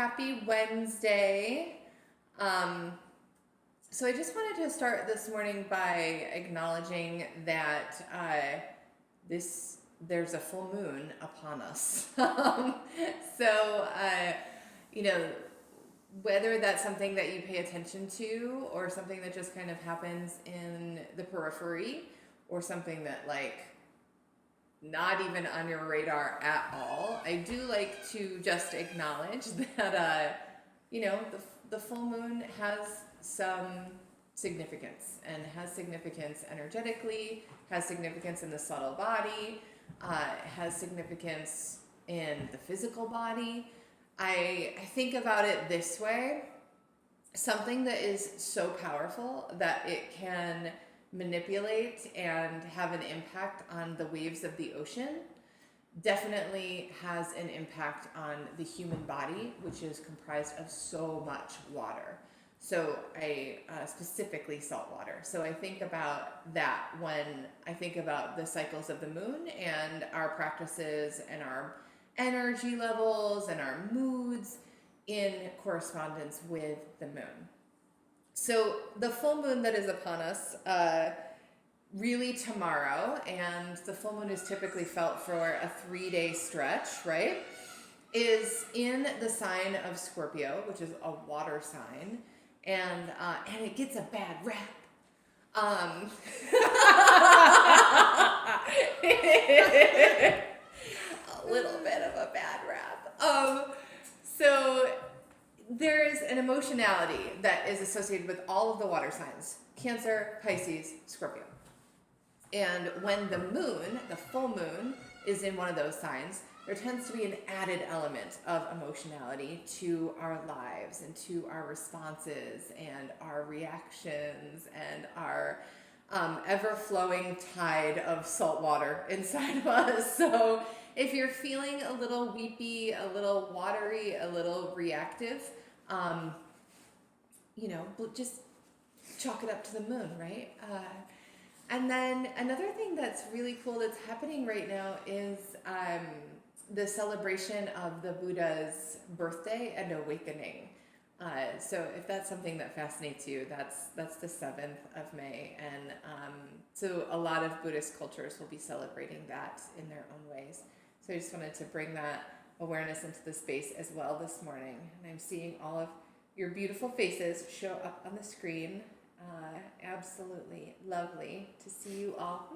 Happy Wednesday. So I just wanted to start this morning by acknowledging that there's a full moon upon us. So you know, whether that's something that you pay attention to or something that just kind of happens in the periphery or something that not even on your radar at all, I do like to just acknowledge that the full moon has some significance and has significance energetically, has significance in the subtle body, has significance in the physical body. I think about it this way: something that is so powerful that it can manipulate and have an impact on the waves of the ocean definitely has an impact on the human body, which is comprised of so much water. So I specifically salt water. So I think about that when I think about the cycles of the moon and our practices and our energy levels and our moods in correspondence with the moon. So the full moon that is upon us really tomorrow, and the full moon is typically felt for a 3-day stretch, right, is in the sign of Scorpio, which is a water sign, and it gets a bad rap. A little bit of a bad rap. So there's an emotionality that is associated with all of the water signs: Cancer, Pisces, Scorpio. And when the moon, the full moon, is in one of those signs, there tends to be an added element of emotionality to our lives and to our responses and our reactions and our ever-flowing tide of salt water inside of us. So if you're feeling a little weepy, a little watery, a little reactive, just chalk it up to the moon, right? And then another thing that's really cool that's happening right now is the celebration of the Buddha's birthday and awakening. So if that's something that fascinates you, that's the 7th of May. And so a lot of Buddhist cultures will be celebrating that in their own ways. So I just wanted to bring that awareness into the space as well this morning. And I'm seeing all of your beautiful faces show up on the screen. Absolutely lovely to see you all.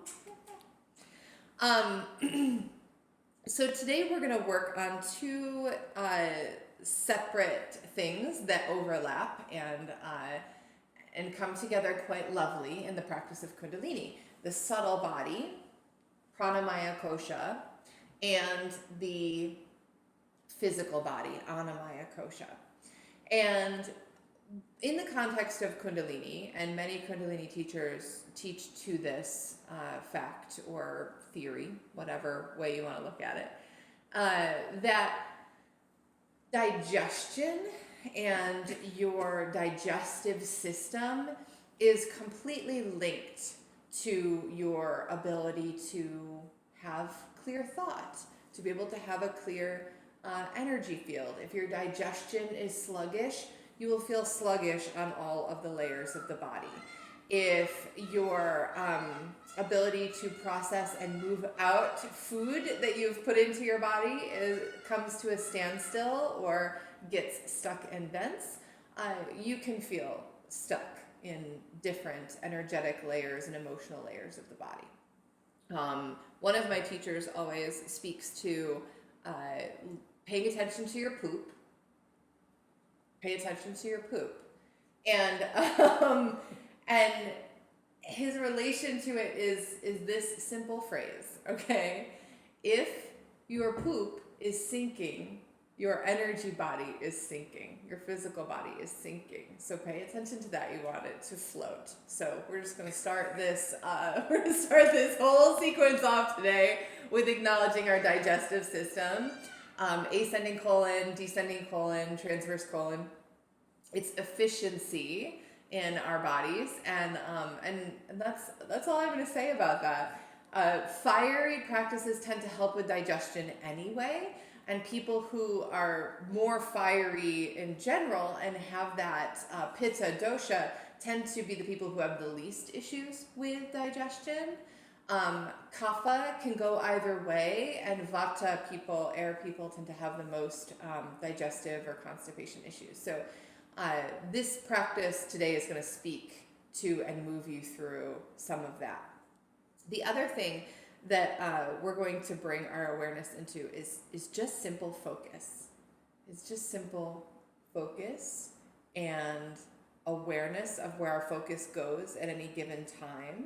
So today we're going to work on two separate things that overlap and come together quite lovely in the practice of Kundalini: the subtle body, Pranamaya Kosha, and the physical body, Annamaya Kosha. And in the context of Kundalini, and many Kundalini teachers teach to this fact or theory, whatever way you want to look at it, that digestion and your digestive system is completely linked to your ability to have clear thought, to be able to have a clear energy field. If your digestion is sluggish, you will feel sluggish on all of the layers of the body. If your ability to process and move out food that you've put into your body comes to a standstill or gets stuck and dense, you can feel stuck in different energetic layers and emotional layers of the body. One of my teachers always speaks to paying attention to your poop. Pay attention to your poop. And his relation to it is this simple phrase, okay? If your poop is sinking, your energy body is sinking. Your physical body is sinking. So pay attention to that. You want it to float. So we're just going to start this. We're going to start this whole sequence off today with acknowledging our digestive system. Ascending colon, descending colon, transverse colon. It's efficiency in our bodies, and that's all I'm going to say about that. Fiery practices tend to help with digestion anyway, And people who are more fiery in general and have that pitta dosha tend to be the people who have the least issues with digestion. Kapha can go either way, and vata people, air people, tend to have the most digestive or constipation issues. So this practice today is going to speak to and move you through some of that. The other thing that we're going to bring our awareness into is just simple focus. It's just simple focus and awareness of where our focus goes at any given time.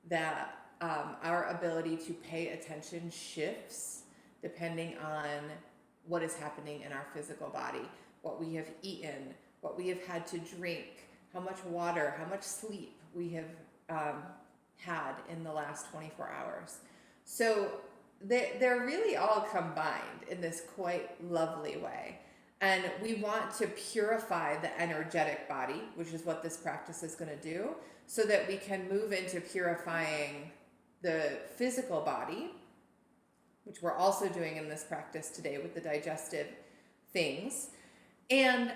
That our ability to pay attention shifts depending on what is happening in our physical body, what we have eaten, what we have had to drink, how much water, how much sleep we have had in the last 24 hours. So they're really all combined in this quite lovely way. And we want to purify the energetic body, which is what this practice is going to do, so that we can move into purifying the physical body, which we're also doing in this practice today with the digestive things. And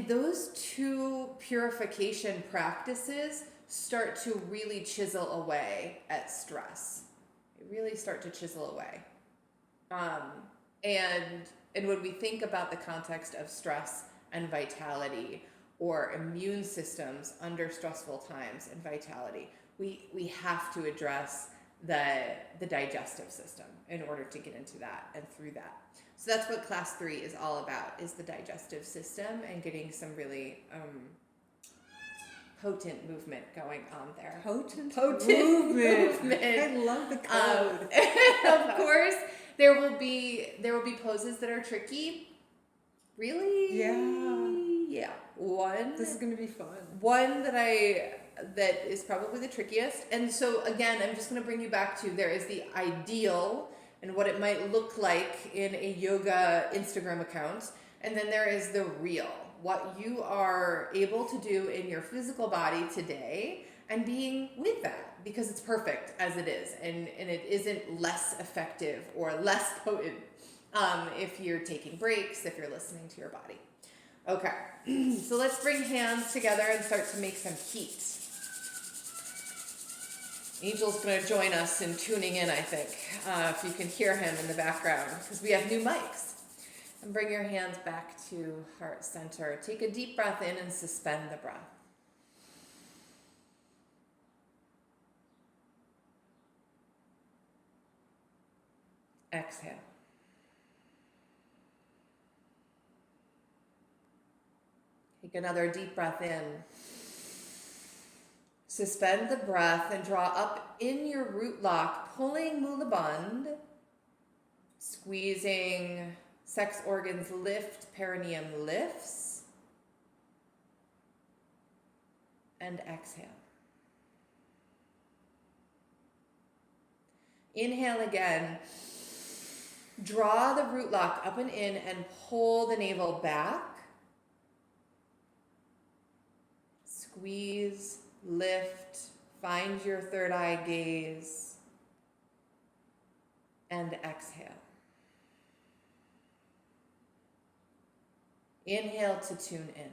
those two purification practices start to really chisel away at stress. They really start to chisel away. And when we think about the context of stress and vitality, or immune systems under stressful times and vitality, we have to address the digestive system in order to get into that and through that. So that's what class 3 is all about, is the digestive system and getting some really potent movement going on there. Potent movement. I love the code. Of course, there will be poses that are tricky. Really? Yeah. This is going to be fun. One that is probably the trickiest. And so again, I'm just going to bring you back to, there is the ideal and what it might look like in a yoga Instagram account. And then there is the real, what you are able to do in your physical body today and being with that, because it's perfect as it is. And it isn't less effective or less potent if you're taking breaks, if you're listening to your body. Okay, so let's bring hands together and start to make some heat. Angel's going to join us in tuning in, I think, if you can hear him in the background, because we have new mics. And bring your hands back to heart center. Take a deep breath in and suspend the breath. Exhale. Take another deep breath in. Suspend the breath and draw up in your root lock, pulling Mula Bandha, squeezing, sex organs lift, perineum lifts, and exhale. Inhale again. Draw the root lock up and in and pull the navel back. Squeeze, lift, find your third eye gaze, and exhale. Inhale to tune in.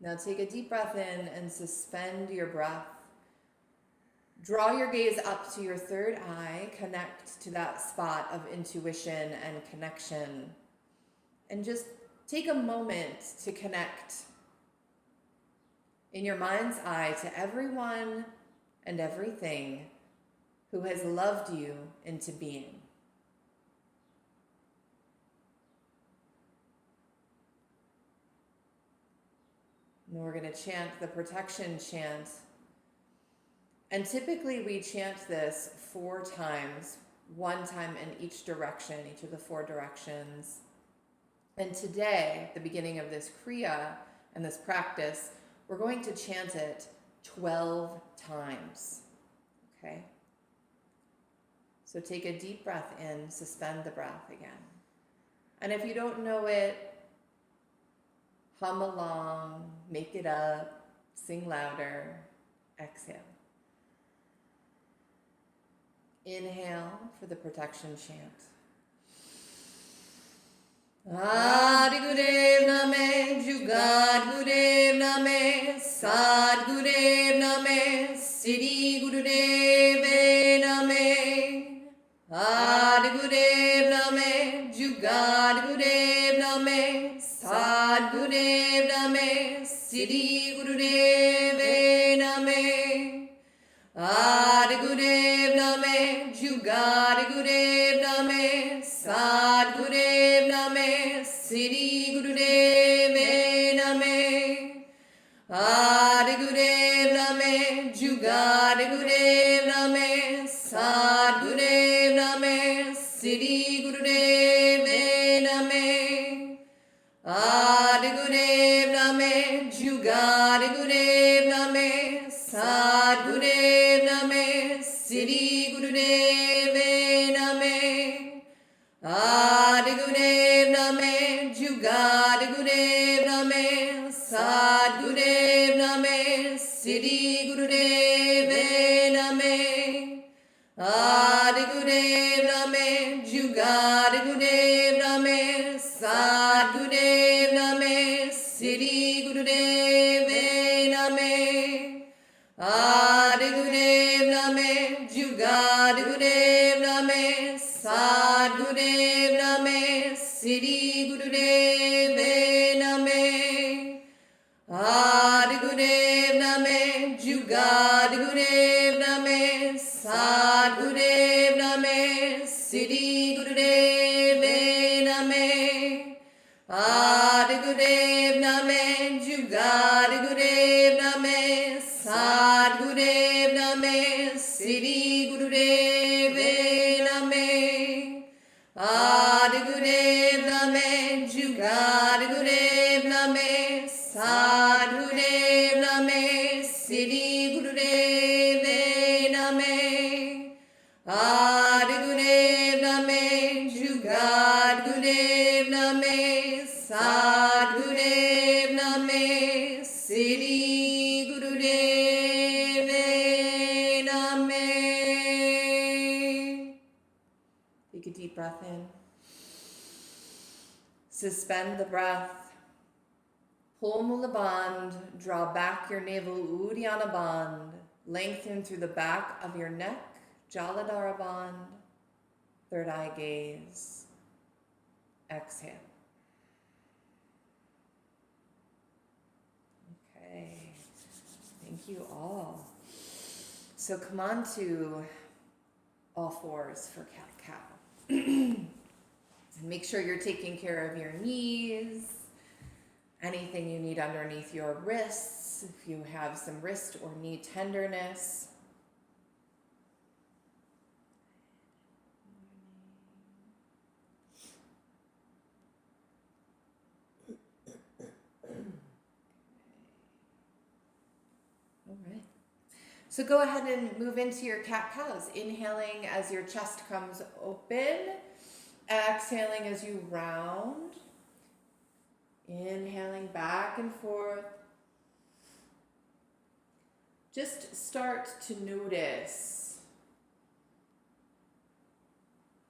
Now take a deep breath in and suspend your breath. Draw your gaze up to your third eye, connect to that spot of intuition and connection, and just take a moment to connect in your mind's eye to everyone and everything who has loved you into being. And we're going to chant the protection chant. And typically we chant this 4 times, 1 time in each direction, each of the 4 directions. And today, at the beginning of this Kriya and this practice, we're going to chant it 12 times. Okay? So take a deep breath in, suspend the breath again. And if you don't know it, hum along, make it up, sing louder, exhale. Inhale for the protection chant. Adi Gurudev Name, Jugad Gurudev Name, Sad Gurudev Name, Siddhi Gurudev Name. Adi Gurudev Name, Jugad Gurudev Name, Sad Gurudev Name, Siddhi Gurudev Name. Adi Gurudev Name, Jugad Gurudev Name, Sad Gurudev Name, Siddhi Gurudev Name. Adi Gurudev Name, Jugad Gurudev Name, Sad Gurudev Name, Siddhi Gurudev Name. Adi Gurudev Name, Jugad Gurudev Name, Sad Gurudev Name, Siddhi Gurudev Name. Adi Gurudev Name, Jugad Gurudev Name, Sad Gurudev Name, Siddhi Gurudev Name. Adi Gurudev Name, Jugad Gurudev Name, Sad Gurudev Name, Siddhi Gurudev Name. Adi Gurudev Name, Jugad Gurudev Name, Sad Gurudev Name, Siddhi Gurudev Name. Adi Gurudev Name, Jugad Gurudev Name, Sad Gurudev Name, Siddhi Gurudev Name. Adi Gurudev Name, Jugad Gurudev Name, Sad Gurudev Name, Siddhi Gurudev Name. Adi Gurudev Name, Jugad Gurudev Name, Sad Gurudev Name, Siddhi Gurudev Name. Adi Gurudev Name, Jugad Gurudev Name, Sad Gurudev Name, Siddhi Gurudev Name. Take a deep breath in. Suspend the breath. Pull Mula Bandh. Draw back your navel Uddiyana Bandh. Lengthen through the back of your neck. Jaladhara Bandh. Third eye gaze. Exhale. Okay. Thank you all. So come on to all fours for cat-cow. And make sure you're taking care of your knees, anything you need underneath your wrists, if you have some wrist or knee tenderness. All right. So go ahead and move into your cat-cows, inhaling as your chest comes open, exhaling as you round, inhaling back and forth. Just start to notice.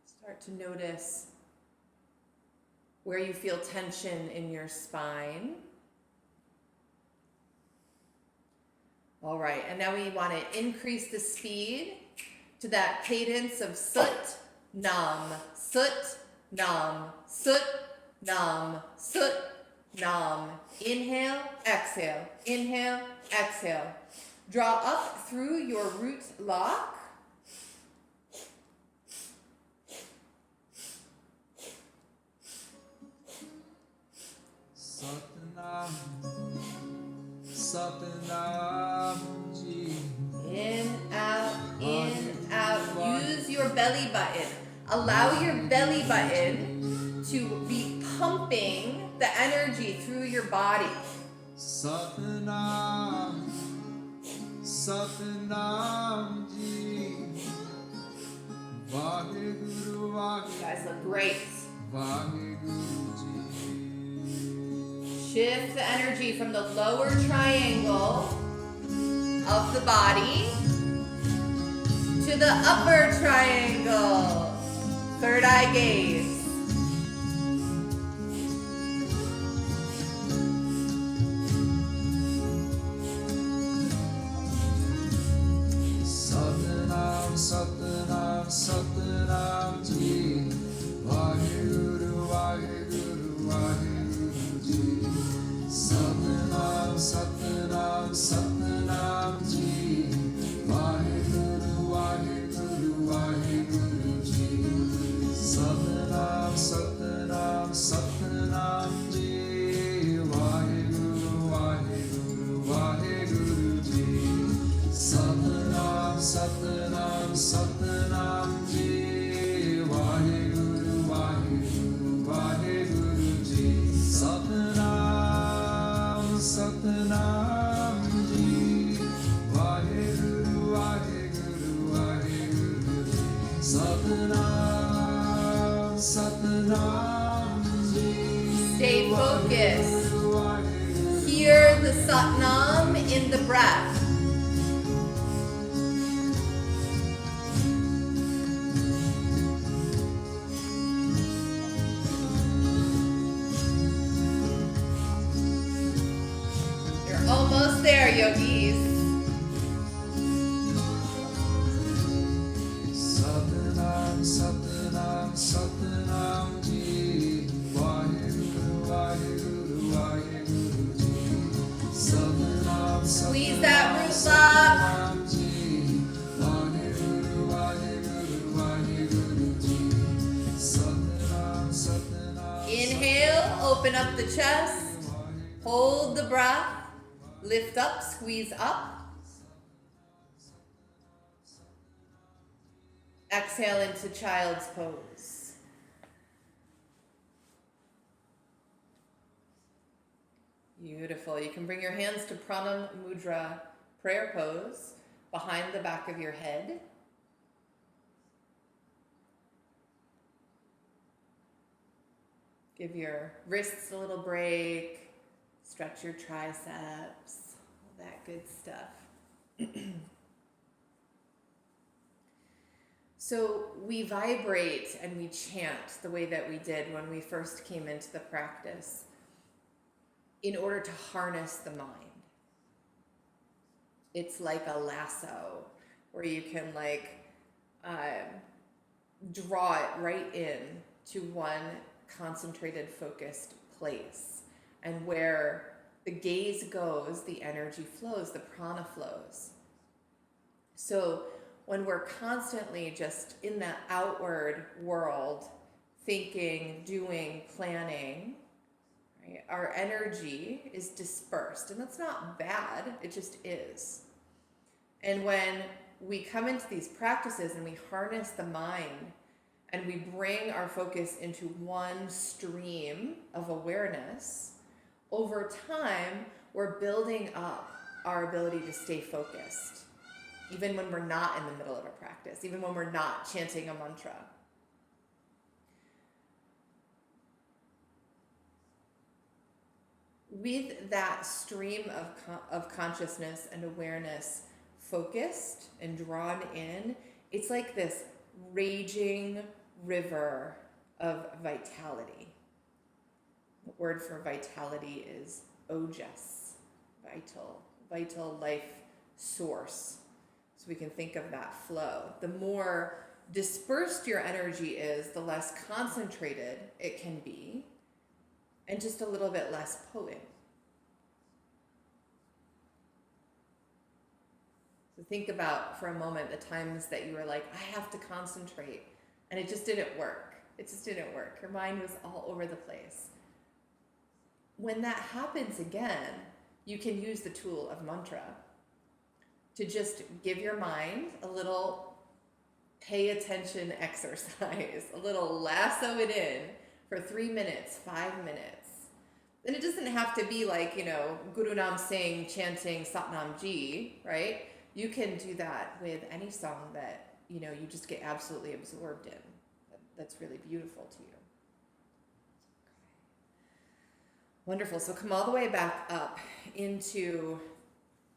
Start to notice where you feel tension in your spine. All right, and now we want to increase the speed to that cadence of sut, nam, sut, nam, sut, nam, sut, nam. Inhale, exhale, inhale, exhale. Draw up through your root lock. Satnam, Satnam Ji. In, out. Use your belly button. Allow your belly button to be pumping the energy through your body. Satnam, Satnam Ji. Vaheguru, You Vaheguru, guys look great. Vaheguru Ji. Shift the energy from the lower triangle of the body to the upper triangle. Third eye gaze. Satnam, Satnam, Satnam Ji. Vaheguru, Vaheguru, Vaheguru Ji. Satnam, Satnam, Satnam Ji. Vaheguru, Vaheguru, Vaheguru Ji. Satnam, Satnam, Satnam Ji. Vaheguru, Vaheguru, Vaheguru Ji. Satnam, Satnam, Satnam Ji. Vaheguru, Vaheguru, Vaheguru Ji. Satnam, Satnam Ji. Vaheguru, Vaheguru, Vaheguru Ji. Satnam, Satnam Ji. Stay focused. Vaheguru, Vaheguru. Hear the Satnam in the breath. You're almost there, yogis. Satnam, Satnam, Satnam Ji. Vaheguru, Vaheguru, Vaheguru Ji. Satnam, Squeeze that root lock. Satnam Ji. Vaheguru, Vaheguru, Vaheguru Ji. Satnam, Satnam. Inhale, open up the chest. Hold the breath. Lift up, squeeze up. Exhale into child's pose. Beautiful. You can bring your hands to Pranam Mudra prayer pose behind the back of your head. Give your wrists a little break. Stretch your triceps. All that good stuff. So we vibrate and we chant the way that we did when we first came into the practice in order to harness the mind. It's like a lasso where you can draw it right in to one concentrated, focused place. And where the gaze goes, the energy flows, the prana flows. So when we're constantly just in that outward world, thinking, doing, planning, right, our energy is dispersed. And that's not bad, it just is. And when we come into these practices and we harness the mind and we bring our focus into one stream of awareness, over time, we're building up our ability to stay focused, even when we're not in the middle of a practice, even when we're not chanting a mantra. With that stream of consciousness and awareness focused and drawn in, it's like this raging river of vitality. The word for vitality is ojas, vital, life source. So we can think of that flow. The more dispersed your energy is, the less concentrated it can be, and just a little bit less potent. So think about for a moment the times that you were like, I have to concentrate, and it just didn't work. It just didn't work. Your mind was all over the place. When that happens again, you can use the tool of mantra to just give your mind a little pay attention exercise, a little lasso it in for 3 minutes, 5 minutes. And it doesn't have to be like, Guru Nam Singh chanting Satnam Ji, right? You can do that with any song that, you just get absolutely absorbed in. That's really beautiful to you. Wonderful. So come all the way back up into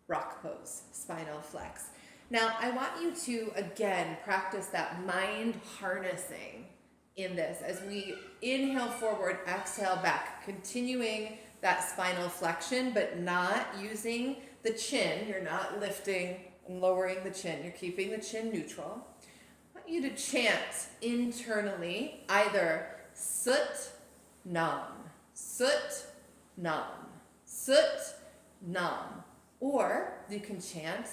rock pose, spinal flex. Now, I want you to, again, practice that mind harnessing in this as we inhale forward, exhale back, continuing that spinal flexion, but not using the chin. You're not lifting and lowering the chin. You're keeping the chin neutral. I want you to chant internally either Sut Nam, Sut Nam, Sut Nam, or you can chant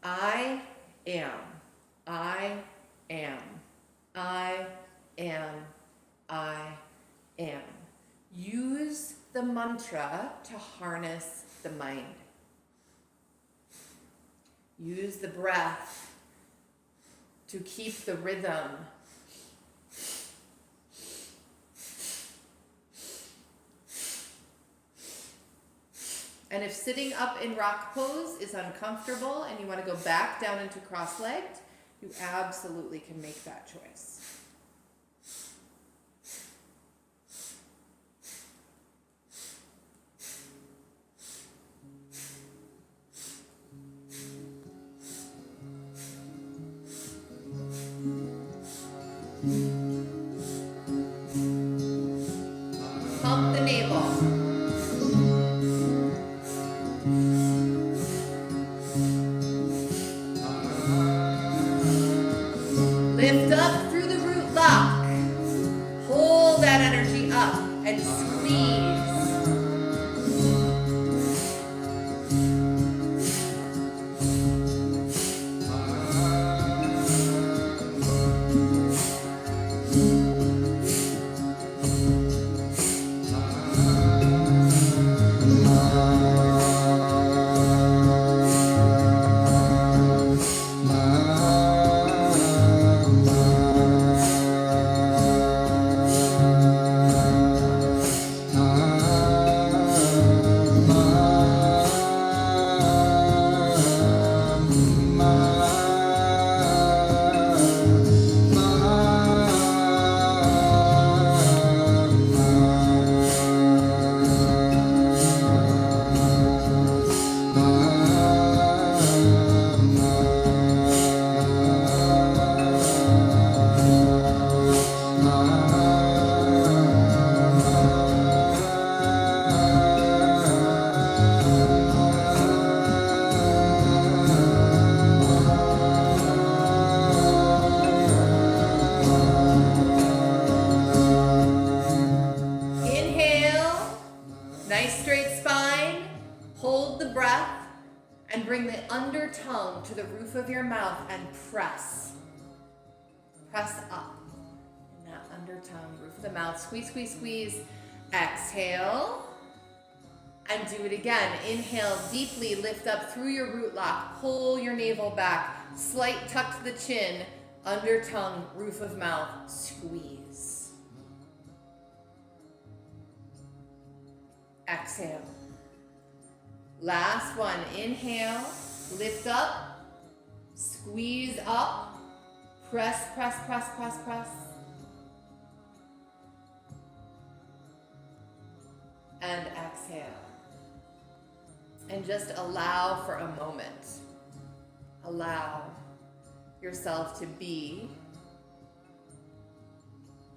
I am, I am, I am, I am. Use the mantra to harness the mind. Use the breath to keep the rhythm. And if sitting up in rock pose is uncomfortable and you want to go back down into cross-legged, you absolutely can make that choice. Pump the navel. Lift up through the root lock. Hold that energy up and squeeze. Nice straight spine. Hold the breath and bring the under tongue to the roof of your mouth and press. Press up in that under tongue, roof of the mouth. Squeeze, squeeze, squeeze. Exhale. And do it again. Inhale deeply, lift up through your root lock. Pull your navel back. Slight tuck to the chin. Under tongue, roof of mouth. Squeeze. Exhale. Last one. Inhale. Lift up. Squeeze up. Press, press, press, press, press. And exhale. And just allow for a moment. Allow yourself to be.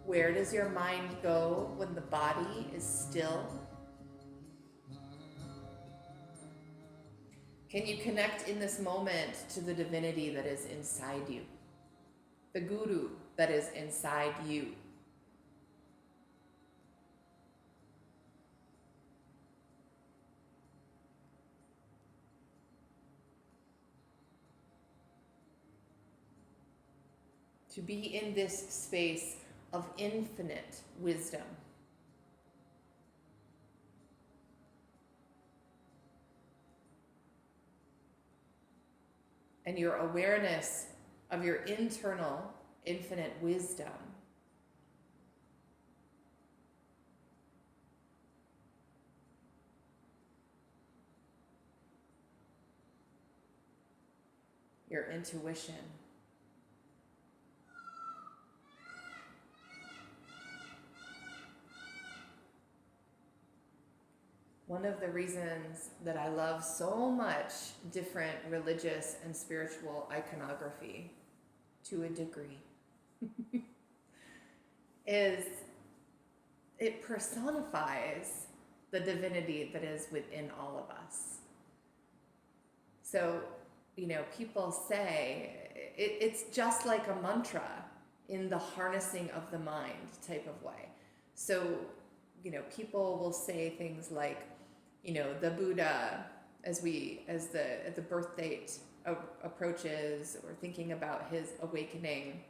Where does your mind go when the body is still? Can you connect in this moment to the divinity that is inside you? The guru that is inside you? To be in this space of infinite wisdom. And your awareness of your internal infinite wisdom your intuition. One of the reasons that I love so much different religious and spiritual iconography, to a degree, is it personifies the divinity that is within all of us. So, people say it's just like a mantra in the harnessing of the mind type of way. So, people will say things like, the Buddha, as the birth date approaches, or thinking about his awakening,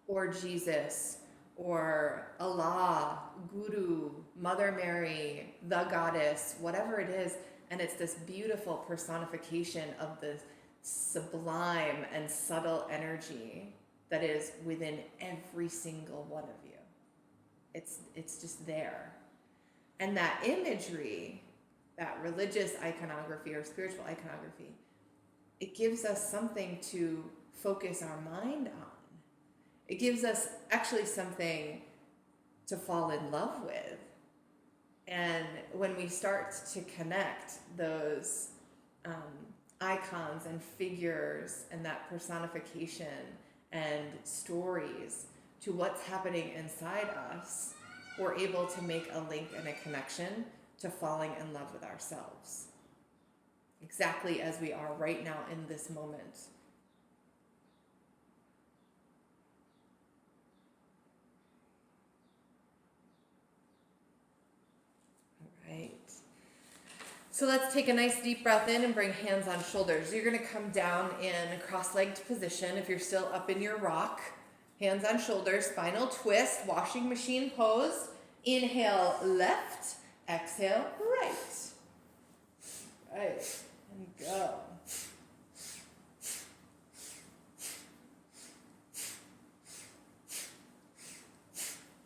or Jesus, or Allah, Guru, Mother Mary, the Goddess, whatever it is, and it's this beautiful personification of the sublime and subtle energy that is within every single one of you. It's just there. And that imagery, that religious iconography or spiritual iconography, it gives us something to focus our mind on. It gives us actually something to fall in love with. And when we start to connect those icons and figures and that personification and stories to what's happening inside us, we're able to make a link and a connection to falling in love with ourselves. Exactly as we are right now in this moment. All right. So let's take a nice deep breath in and bring hands on shoulders. You're going to come down in a cross-legged position if you're still up in your rock. Hands on shoulders, spinal twist, washing machine pose. Inhale left, exhale right. Right, and go.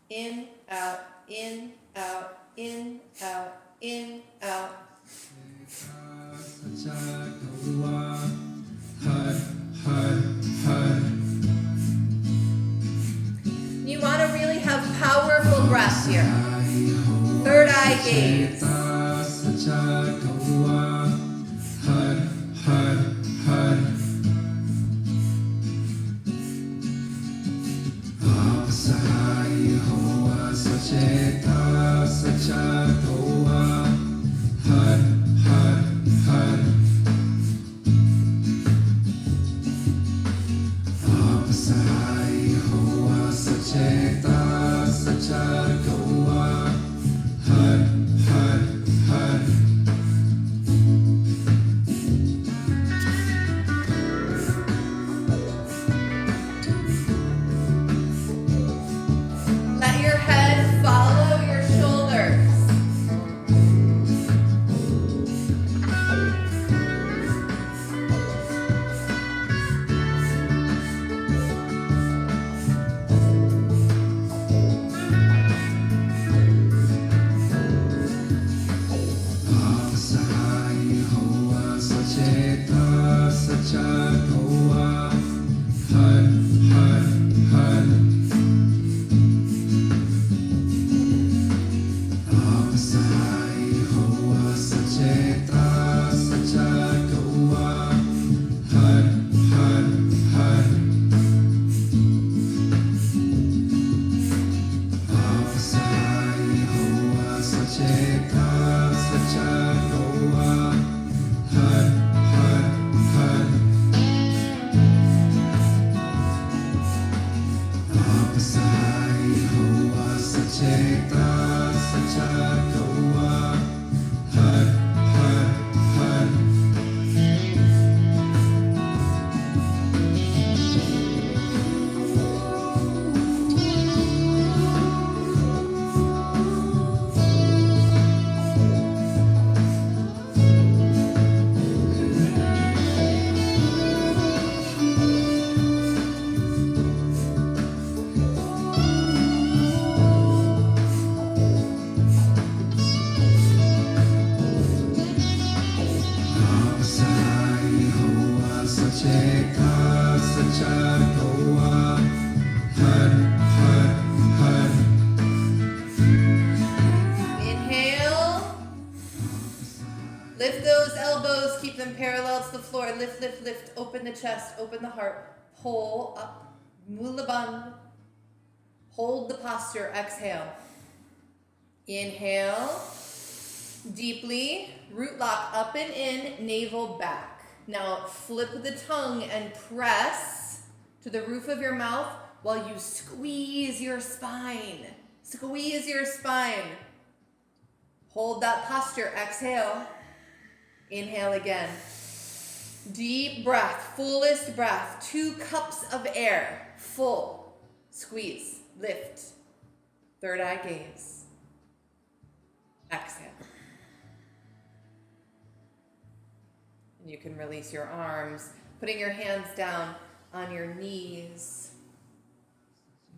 In, out, in, out, in, out, in, out. You want to really have powerful breath here. Third eye gaze. Abdomen parallel to the floor. Lift, lift, lift. Open the chest. Open the heart. Pull up. Mula Bandha. Hold the posture. Exhale. Inhale. Deeply. Root lock up and in. Navel back. Now flip the tongue and press to the roof of your mouth while you squeeze your spine. Squeeze your spine. Hold that posture. Exhale. Inhale again. Deep breath. Fullest breath. 2 cups of air. Full. Squeeze. Lift. Third eye gaze. Exhale. And you can release your arms, putting your hands down on your knees.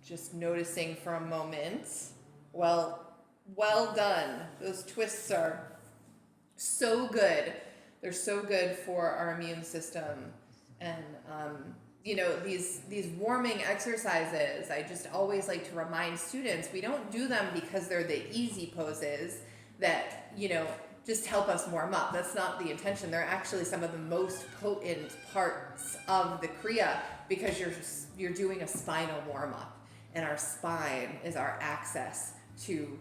Just noticing for a moment. Well done. Those twists are so good. They're so good for our immune system. And, these warming exercises, I just always like to remind students, we don't do them because they're the easy poses that, just help us warm up. That's not the intention. They're actually some of the most potent parts of the Kriya because you're doing a spinal warm up, and our spine is our access to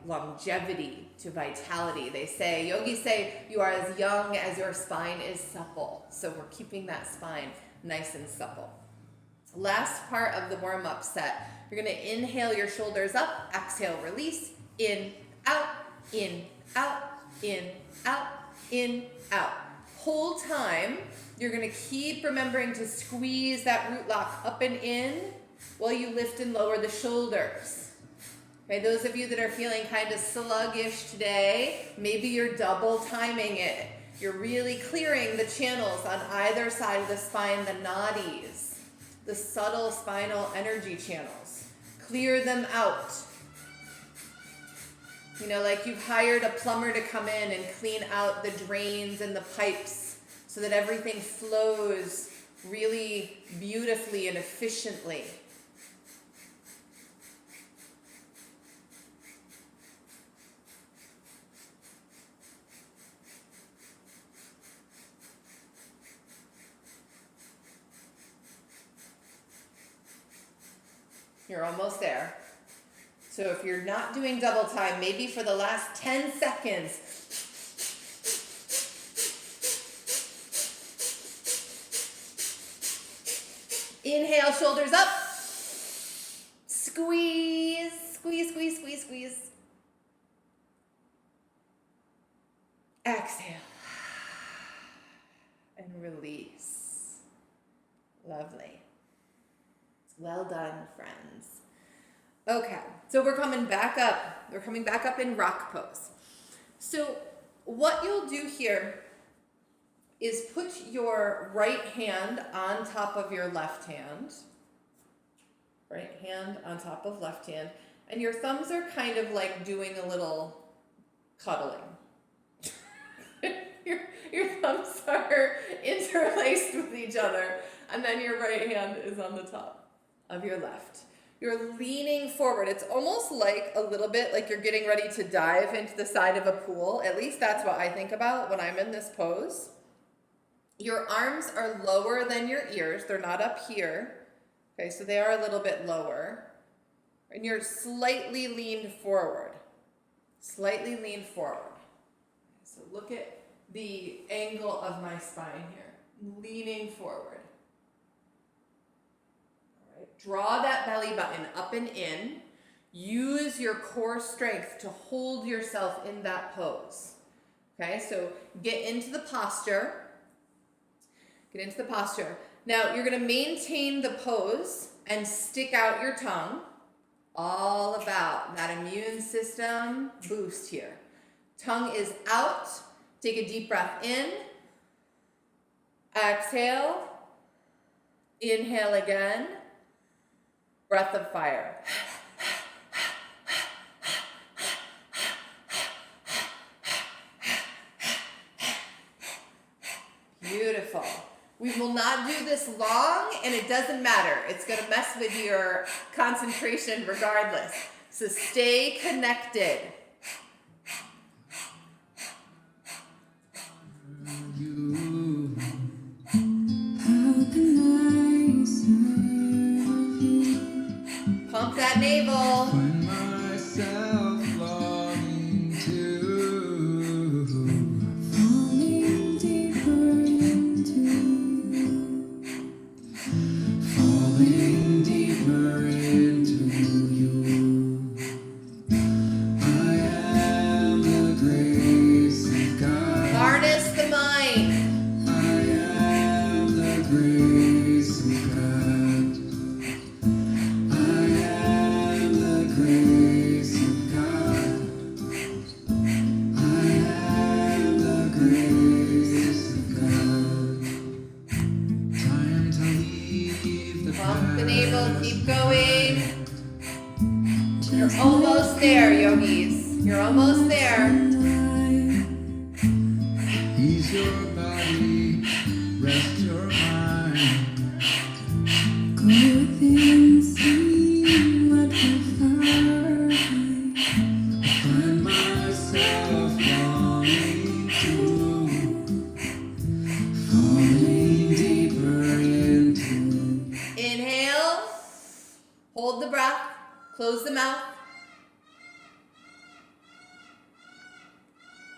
longevity, to vitality. Yogis say you are as young as your spine is supple. So we're keeping that spine nice and supple. Last part of the warm up set. You're going to inhale your shoulders up, exhale, release, in, out, in, out, in, out, in, out. Whole time, you're going to keep remembering to squeeze that root lock up and in while you lift and lower the shoulders. Okay, those of you that are feeling kind of sluggish today, maybe you're double timing it. You're really clearing the channels on either side of the spine, the nadis, the subtle spinal energy channels. Clear them out. Like you've hired a plumber to come in and clean out the drains and the pipes so that everything flows really beautifully and efficiently. You're almost there. So if you're not doing double time, maybe for the last 10 seconds, inhale, shoulders up. Squeeze, squeeze, squeeze, squeeze, squeeze. Exhale. And release. Lovely. Well done, friends. Okay, so we're coming back up. We're coming back up in rock pose. So what you'll do here is put your right hand on top of your left hand. Right hand on top of left hand. And your thumbs are kind of like doing a little cuddling. Your thumbs are interlaced with each other. And then your right hand is on the top of your left. You're leaning forward. It's almost like a little bit like you're getting ready to dive into the side of a pool. At least that's what I think about when I'm in this pose. Your arms are lower than your ears. They're not up here. Okay, so they are a little bit lower. And you're slightly leaned forward. Slightly leaned forward. So look at the angle of my spine here. Leaning forward. Draw that belly button up and in. Use your core strength to hold yourself in that pose. Okay, so get into the posture. Get into the posture. Now you're going to maintain the pose and stick out your tongue. All about that immune system boost here. Tongue is out. Take a deep breath in. Exhale. Inhale again. Breath of fire. Beautiful. We will not do this long, and it doesn't matter. It's going to mess with your concentration regardless. So stay connected. You that navel. Find myself longing to falling deeper into you, falling deeper into you. I am the grace of God. Harness the mind. I am the grace of God. I am the grace of God. I am the grace of God. Time to leave the Pump the navel, keep going. past. You're almost there, yogis. You're almost there. Ease your body, rest your mind. Go within, see what you find. Find myself longing to, falling deeper into. Inhale. Hold the breath. Close the mouth.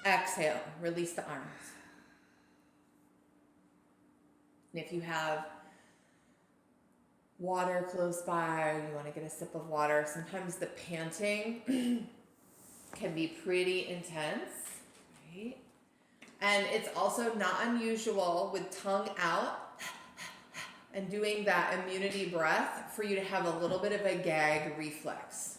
Exhale. Release the arms. And if you have water close by or you want to get a sip of water, sometimes the panting can be pretty intense, right? And it's also not unusual with tongue out and doing that immunity breath for you to have a little bit of a gag reflex.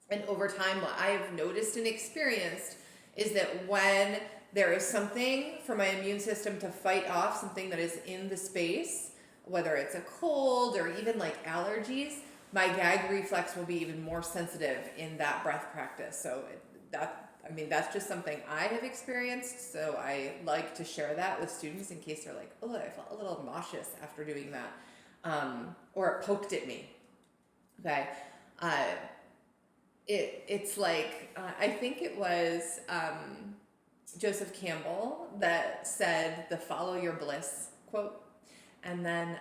And over time, what I've noticed and experienced is that when there is something for my immune system to fight off, something that is in the space, whether it's a cold or even like allergies, my gag reflex will be even more sensitive in that breath practice. So that's just something I have experienced. So I like to share that with students in case they're like, oh, I felt a little nauseous after doing that. Or it poked at me. Okay. It's like, I think it was Joseph Campbell that said the follow your bliss quote. And then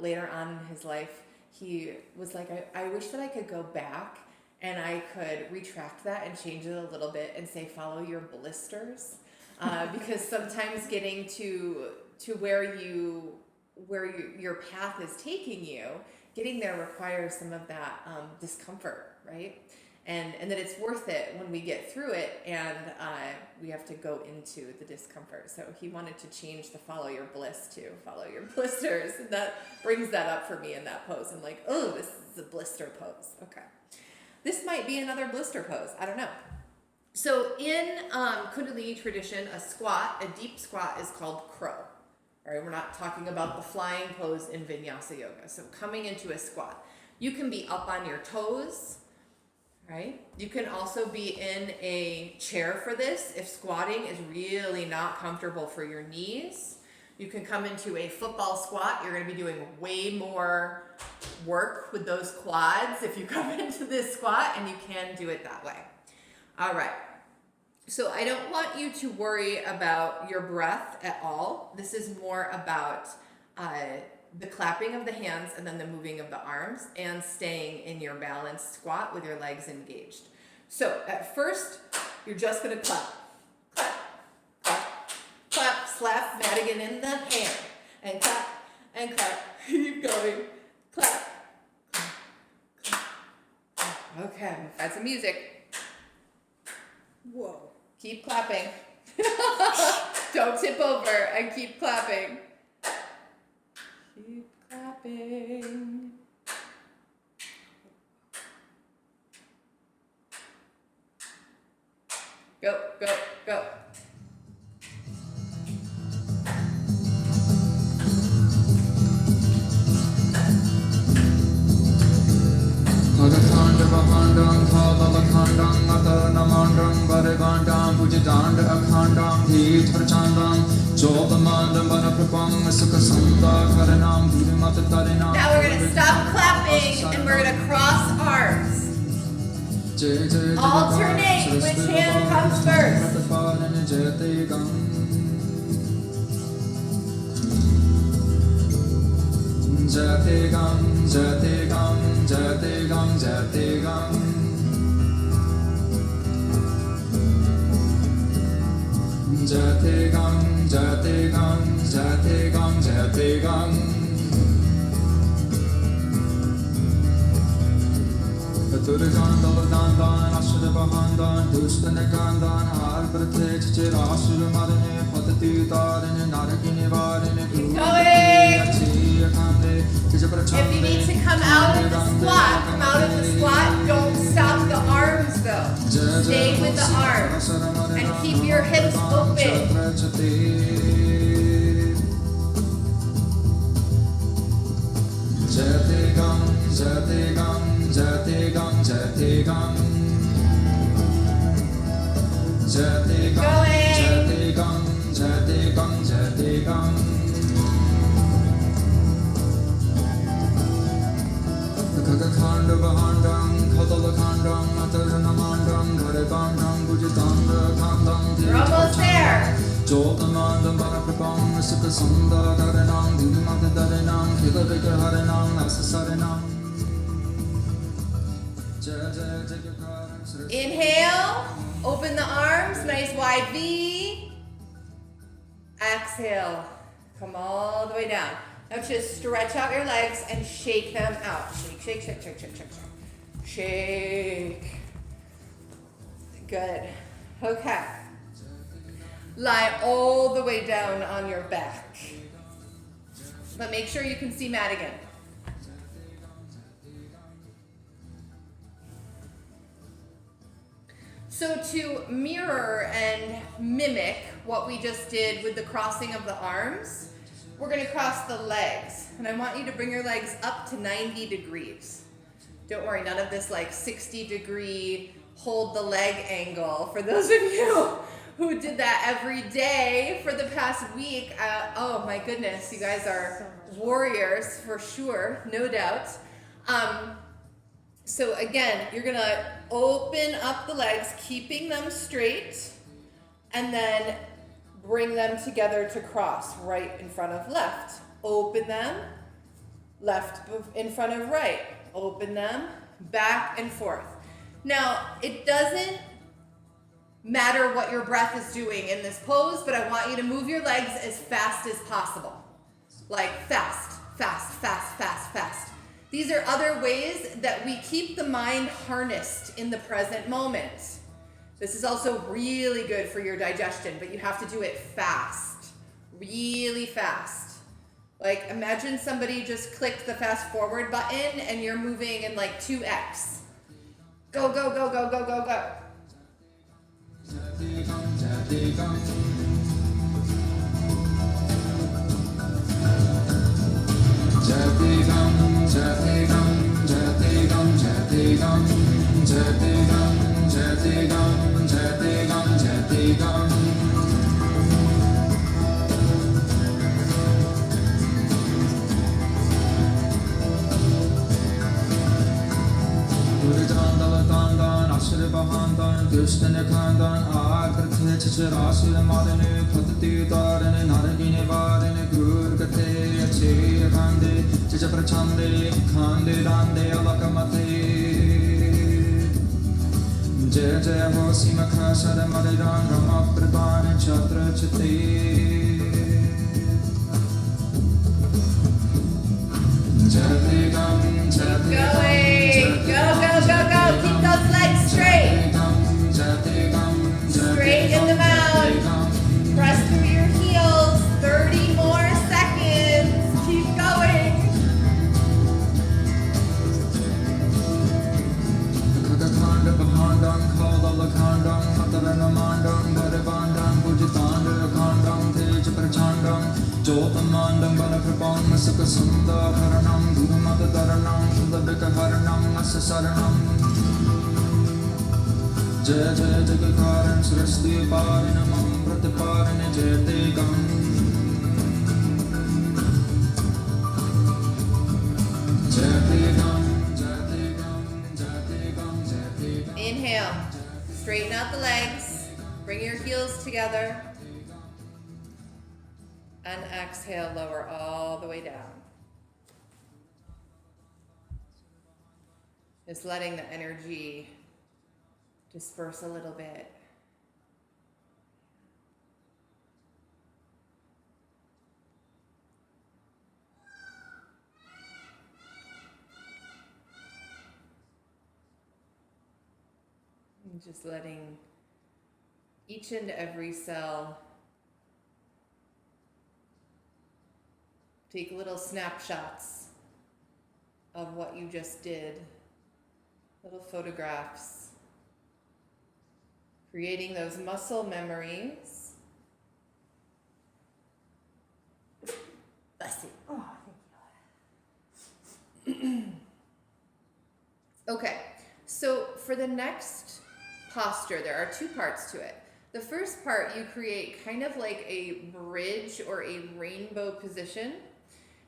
later on in his life, he was like, I wish that I could go back and I could retract that and change it a little bit and say, follow your blisters. Because sometimes getting to where your path is taking you, getting there requires some of that discomfort, right? And that it's worth it when we get through it, and we have to go into the discomfort. So he wanted to change the follow your bliss to follow your blisters, and that brings that up for me in that pose. I'm like, oh, this is a blister pose. Okay. This might be another blister pose. I don't know. So in Kundalini tradition, a squat, a deep squat, is called crow. All right, we're not talking about the flying pose in Vinyasa Yoga. So coming into a squat, you can be up on your toes, right? You can also be in a chair for this if squatting is really not comfortable for your knees. You can come into a football squat. You're going to be doing way more work with those quads if you come into this squat, and you can do it that way. All right. So I don't want you to worry about your breath at all. This is more about the clapping of the hands and then the moving of the arms and staying in your balanced squat with your legs engaged. So at first, you're just going to clap, clap, clap, clap, slap Madigan in the hand, and clap, and clap. Keep going, clap, clap, clap, clap. Okay, add some music. Whoa. Keep clapping. Don't tip over and keep clapping. Keep clapping. Go, go, go. Agatanda Bahandam Padalakandam Adanamandam Varigandam Pujidanda Akhandam Hitarchandam Jobamandam Banaprapam Sukasanda Karanam Purimatarinam. Now we're going to stop clapping and we're going to cross arms. Alternate. Which hand comes first? Jategam Jatigam, Jatigam, Jatigam. Jatigam, Jatigam, Jatigam, Jatigam. Durgan, Doladandan, Ashurabahandan, Dushtanekandan, Harprate, Chirashur Madane, Patati Taran, Narakini Varan, Keep going. If you need to come out of the squat, come out of the squat. Don't stop the arms though. Stay with the arms and keep your hips open. Jatigam, Jatigam, Jatigam, Jatigam. Jatigam, Jatigam, Jatigam, Jatigam. Kakakanda Bahandam, Katalakandam, Ataranamandam, Karibandam, Bujitanda, Kandam, We're almost there. Jotamandam, Baraprapam, Sukasunda, Karanam, Dudimata Daranam, Kilabika Haranam, Nasasaranam. Inhale, open the arms, nice wide V. Exhale, come all the way down. Now just stretch out your legs and shake them out. Shake, shake, shake, shake, shake, shake, shake. Shake. Good. Okay. Lie all the way down on your back. But make sure you can see Madigan. So to mirror and mimic what we just did with the crossing of the arms, we're going to cross the legs. And I want you to bring your legs up to 90 degrees. Don't worry, none of this like 60-degree hold the leg angle. For those of you who did that every day for the past week, oh my goodness, you guys are warriors for sure, no doubt. So again, you're gonna open up the legs, keeping them straight, and then bring them together to cross, right in front of left. Open them, left in front of right. Open them, back and forth. Now, it doesn't matter what your breath is doing in this pose, but I want you to move your legs as fast as possible. Like fast, fast, fast, fast, fast. These are other ways that we keep the mind harnessed in the present moment. This is also really good for your digestion, but you have to do it fast, really fast. Like imagine somebody just clicked the fast forward button and you're moving in like 2x. Go, go, go, go, go, go, go. Dushtanekandan, Akarthe, Chirashir Madane, Patati Tarane, Naragini Varane, Gurgate, Ache, Kande, Chichaprachande, Kande, Rande, Alakamate. Jaya Jaya Ho Simaka Shara Mariran, Rama Prabhane, Chatra Chate. Jatigam, Going. Go, go, go, go. Keep those legs straight. Straight in the mound. Press through your heels. 30 more seconds. Keep going. Kakakanda Bahandam, Kaldalakandam, Mataranamandam, Barabandam, Bujitanda, Kandam, Tejaprachandam, Jotamandam, Balaprabam, Sukasunda, Haranam, Gurumata Dharanam, Sundabika Haranam, Asasaranam. Jaya Jaya Jagakaran, Saraswati Parinamam, Pratiparin, Jayategam. Jayategam, Jayategam, Jayategam, Jayategam. Inhale. Straighten out the legs. Bring your heels together. And exhale, lower all the way down. Just letting the energy disperse a little bit. And just letting each and every cell take little snapshots of what you just did, little photographs, creating those muscle memories. Bless you. Oh, thank you. Okay, so for the next posture, there are two parts to it. The first part, you create kind of like a bridge or a rainbow position.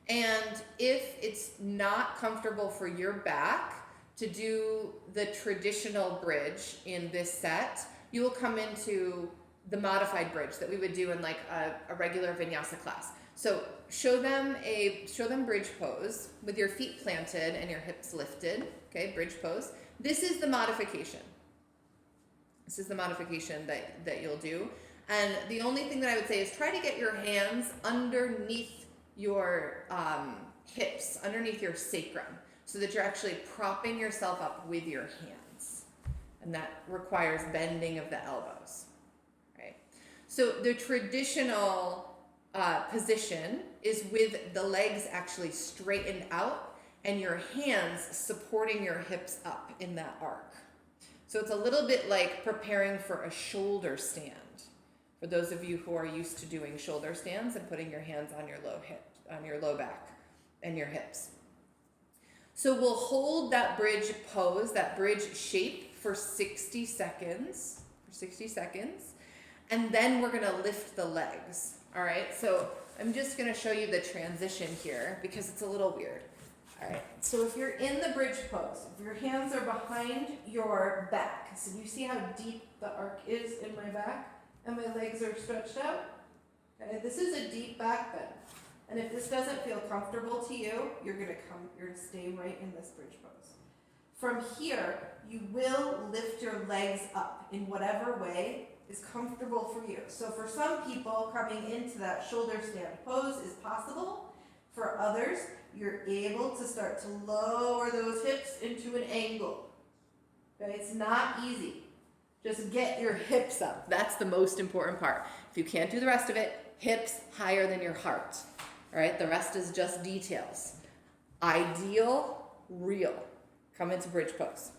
And if it's not comfortable for your back to do the traditional bridge in this set, you will come into the modified bridge that we would do in like a regular vinyasa class. So show them bridge pose with your feet planted and your hips lifted. Okay, bridge pose. This is the modification. This is the modification that you'll do. And the only thing that I would say is try to get your hands underneath your hips, underneath your sacrum, so that you're actually propping yourself up with your hands. And that requires bending of the elbows, right? So the traditional position is with the legs actually straightened out and your hands supporting your hips up in that arc. So it's a little bit like preparing for a shoulder stand. For those of you who are used to doing shoulder stands and putting your hands on your low back and your hips. So we'll hold that bridge pose, that bridge shape for 60 seconds. And then we're gonna lift the legs. All right, so I'm just gonna show you the transition here because it's a little weird. All right, so if you're in the bridge pose, if your hands are behind your back, so you see how deep the arc is in my back and my legs are stretched out? Okay, this is a deep back bend. And if this doesn't feel comfortable to you, you're gonna stay right in this bridge pose. From here, you will lift your legs up in whatever way is comfortable for you. So for some people, coming into that shoulder stand pose is possible. For others, you're able to start to lower those hips into an angle. Okay, it's not easy. Just get your hips up. That's the most important part. If you can't do the rest of it, hips higher than your heart. All right, the rest is just details. Ideal, real. Come into bridge pose.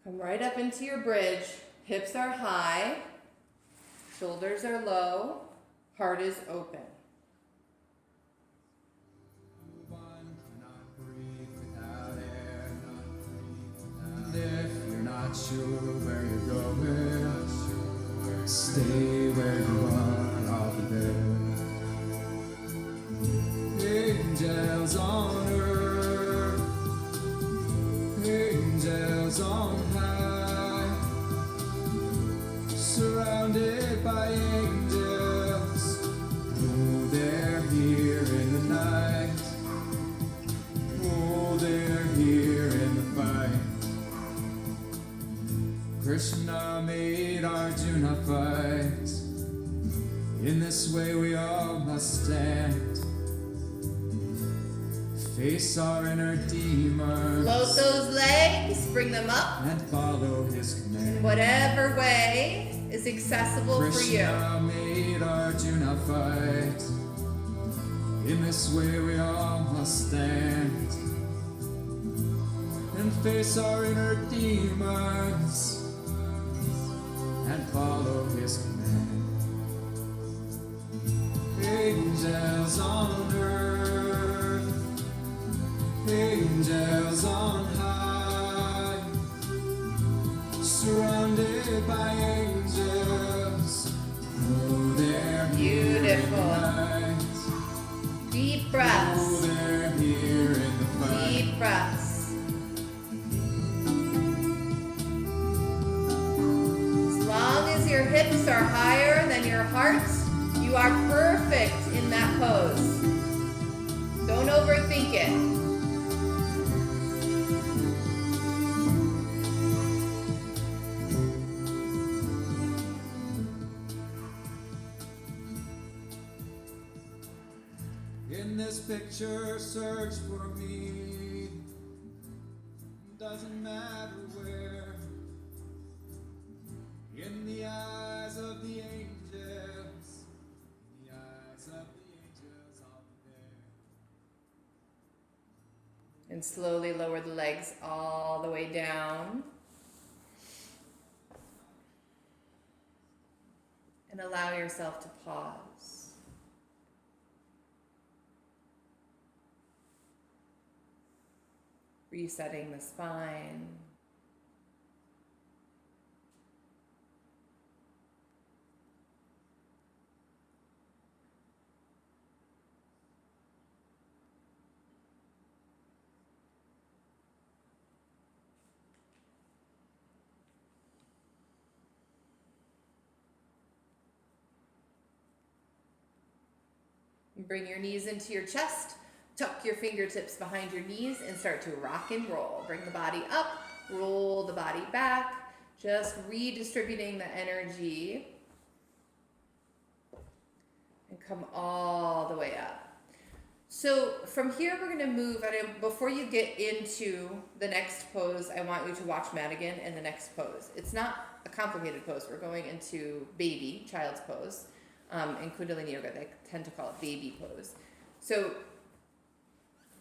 Come right up into your bridge. Hips are high, shoulders are low, heart is open. If you're not sure where you're going, stay where you are, I'll be there. Angels on earth, angels on high, surrounded by angels. Oh, they're here in the night. Oh, they're here in the fight. Krishna made Arjuna fight. In this way we all must stand. Face our inner demons. Float those legs, bring them up. And follow his command. Whatever way is accessible for you. Krishna made Arjuna fight. In this way we all must stand. And face our inner demons. And follow his command. Angels on earth, angels on high, surrounded by angels. Oh, they're here Beautiful. in the night. Deep Oh, breaths. they're here in the fight. Deep breaths. As long as your hips are higher than your heart, you are perfect in that pose. Don't overthink it. In this picture, search for me. Doesn't matter where. In the eyes of the angels. In the eyes of the angels, I'll be there. And slowly lower the legs all the way down. And allow yourself to pause. Resetting the spine. Bring your knees into your chest. Tuck your fingertips behind your knees and start to rock and roll. Bring the body up, roll the body back, just redistributing the energy. And come all the way up. So from here, we're gonna move, before you get into the next pose, I want you to watch Madigan and the next pose. It's not a complicated pose. We're going into baby, child's pose. In Kundalini Yoga, they tend to call it baby pose. So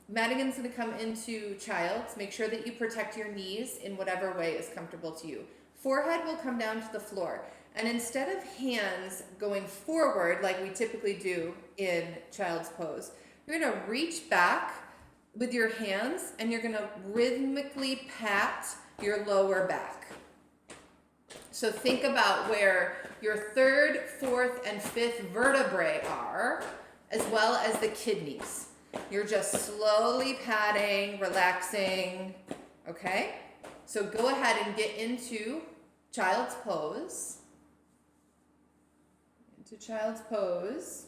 Madigan's going to come into child's. Make sure that you protect your knees in whatever way is comfortable to you. Forehead will come down to the floor. And instead of hands going forward like we typically do in child's pose, you're going to reach back with your hands and you're going to rhythmically pat your lower back. So think about where your third, fourth, and fifth vertebrae are, as well as the kidneys. You're just slowly patting, relaxing, okay? So go ahead and get into child's pose. Into child's pose.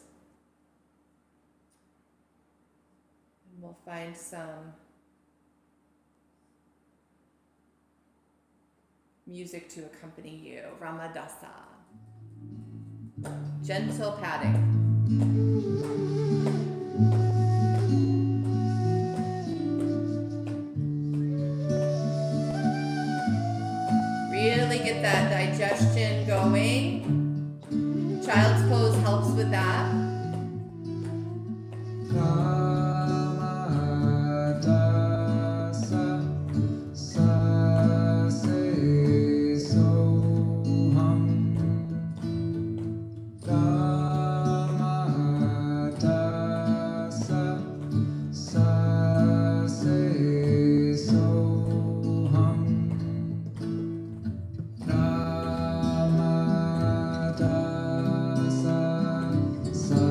And we'll find some music to accompany you. Ramadasa. Gentle patting. Really get that digestion going. Child's pose helps with that. Sa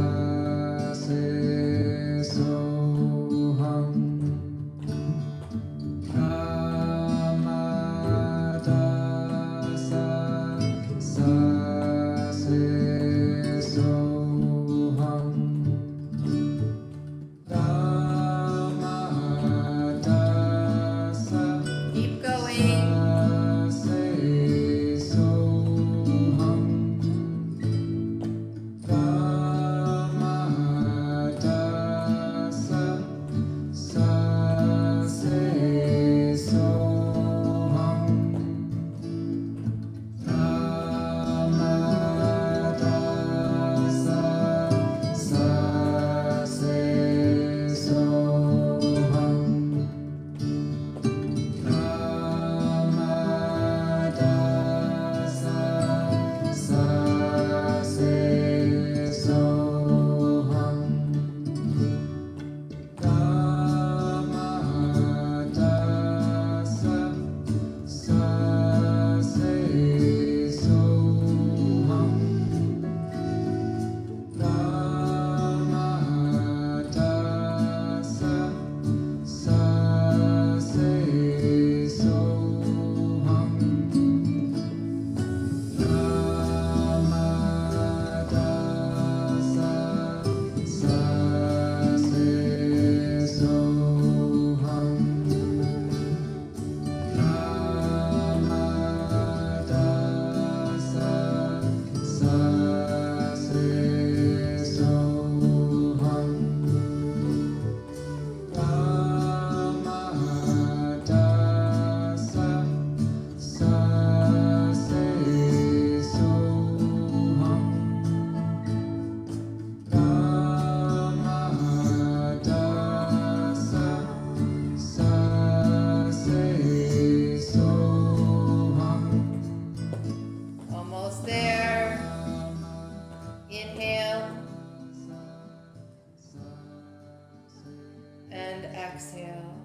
exhale.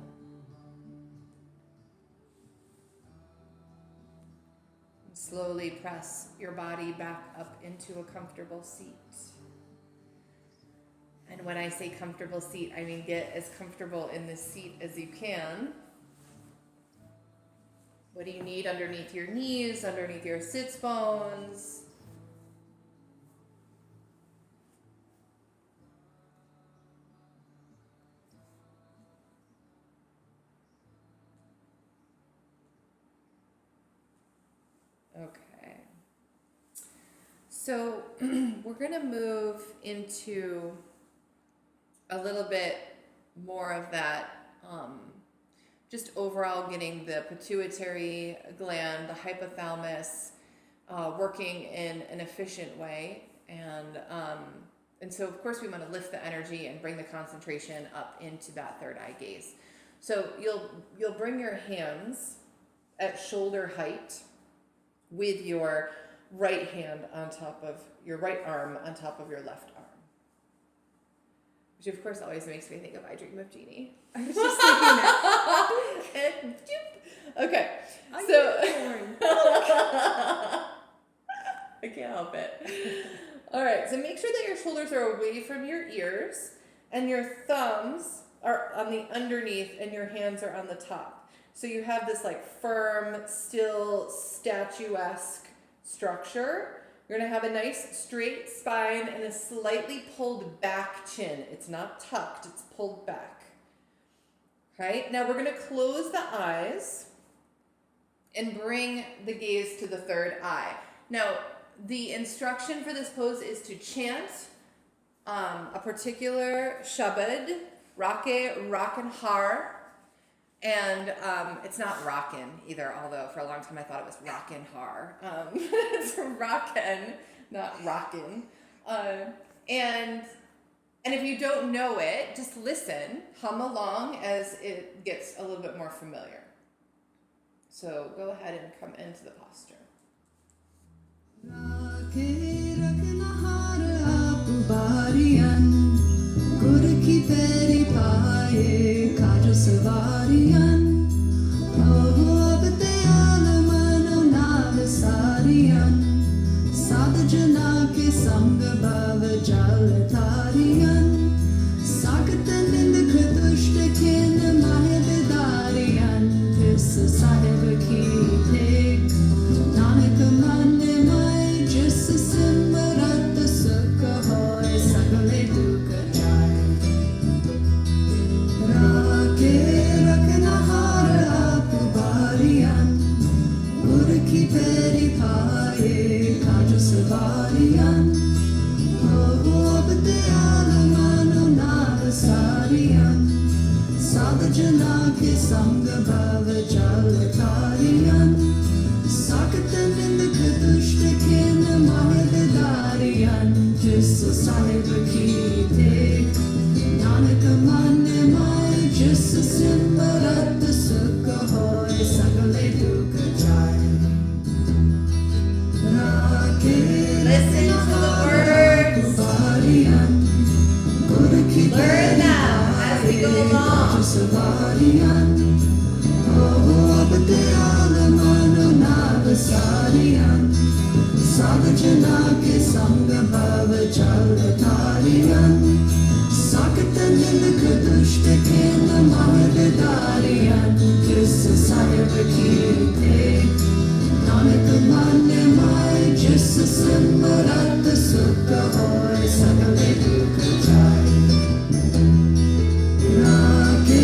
And slowly press your body back up into a comfortable seat. And when I say comfortable seat, I mean get as comfortable in this seat as you can. What do you need underneath your knees, underneath your sits bones? Okay. So we're going to move into a little bit more of that, just overall getting the pituitary gland, the hypothalamus, working in an efficient way. And so of course we want to lift the energy and bring the concentration up into that third eye gaze. So you'll bring your hands at shoulder height with your right hand on top of your right arm on top of your left arm. Which of course always makes me think of I Dream of Jeannie. I was just thinking that. And okay, I'm so boring. I can't help it. All right, so make sure that your shoulders are away from your ears and your thumbs are on the underneath and your hands are on the top. So you have this like firm, still, statuesque structure. You're gonna have a nice straight spine and a slightly pulled back chin. It's not tucked, it's pulled back. Right? Now we're gonna close the eyes and bring the gaze to the third eye. Now, the instruction for this pose is to chant a particular shabad, Rake, Rakan Har, and it's not Rockin either, although for a long time I thought it was Rockin Har. It's Rockin, not Rockin. And if you don't know it, just listen, hum along as it gets a little bit more familiar. So go ahead and come into the posture. Rake rakna har aap bariyan, gur ki peri paaye kaj sawariyan, oh ab dayal mano nav sariyan, sad jana ke sang bhav jal thariyan, sagat nind khudusht kin mahe bidariyan, tis sahib ki tek nanak manne mai jis simrat sukh hoy sagale dukh jay. Rake rakna har aap bariyan, gur ki peri paaye kaj sawariyan, oh ab dayal mano nav sariyan, sad jana ke sang bhav jal thariyan, sagat nind khudusht kin mahe bidariyan, jis sahib ki tek nanak manne mai jis simrat sukh hoy sagale dukh jay. Listen to the words. Learn them as we go along. Jana ke sang bhav jal thariyan, sagat nind khudusht kin mahe bidariyan, jis sahib ki tek nanak manne mai jis simrat sukh hoy sagale dukh jay. Rake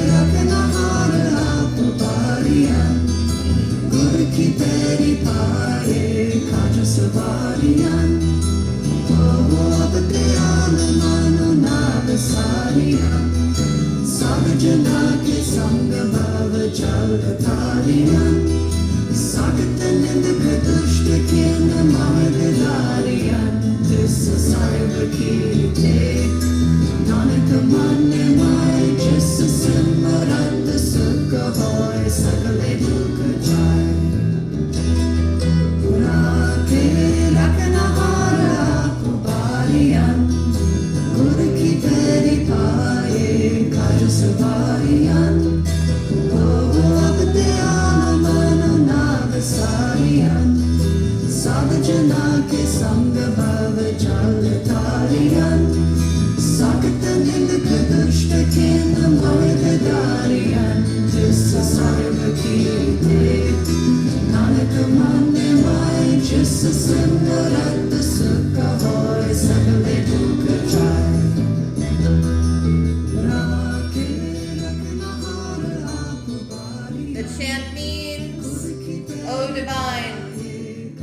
rakna har aap bariyan, gur ki peri paaye kaj sawariyan, oh ab dayal mano nav sariyan, sad jana ke sang bhav jal thariyan, sagat nind khudusht kin mahe bidariyan, tis sahib ki tek nanak manne mai jis simrat sukh hoy sagale dukh jay. Rake rakna har aap bariyan, gur ki peri paaye kaj sawariyan, chant means, O divine,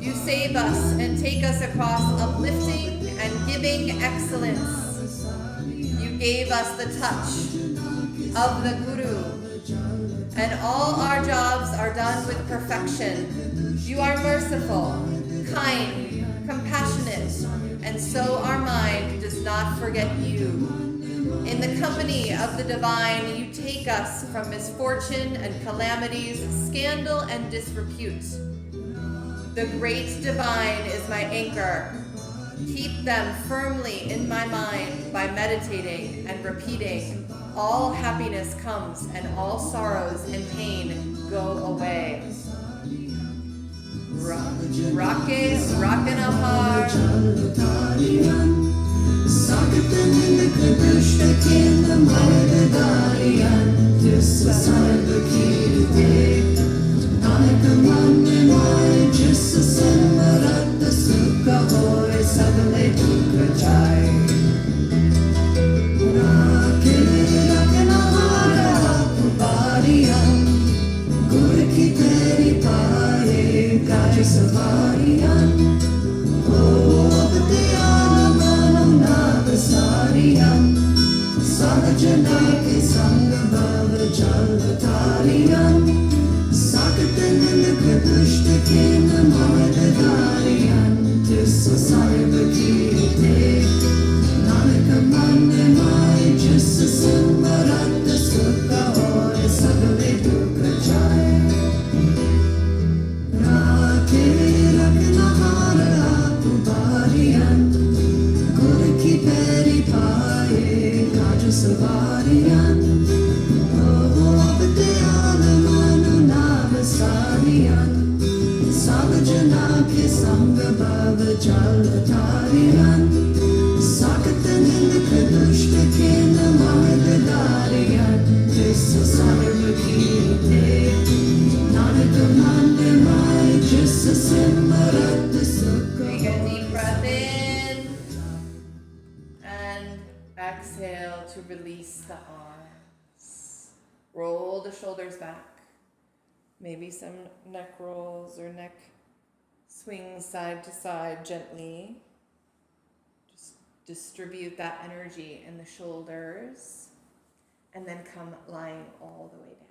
you save us and take us across uplifting and giving excellence. You gave us the touch of the Guru, and all our jobs are done with perfection. You are merciful, kind, compassionate, and so our mind does not forget you. In the company of the divine, you take us from misfortune and calamities, scandal and disrepute. The great divine is my anchor. Keep them firmly in my mind by meditating and repeating. All happiness comes and all sorrows and pain go away. Rockin' a heart. Take a deep breath in and exhale to release the arms. Roll the shoulders back. Maybe some neck rolls or neck swings side to side gently. Just distribute that energy in the shoulders and then come lying all the way down.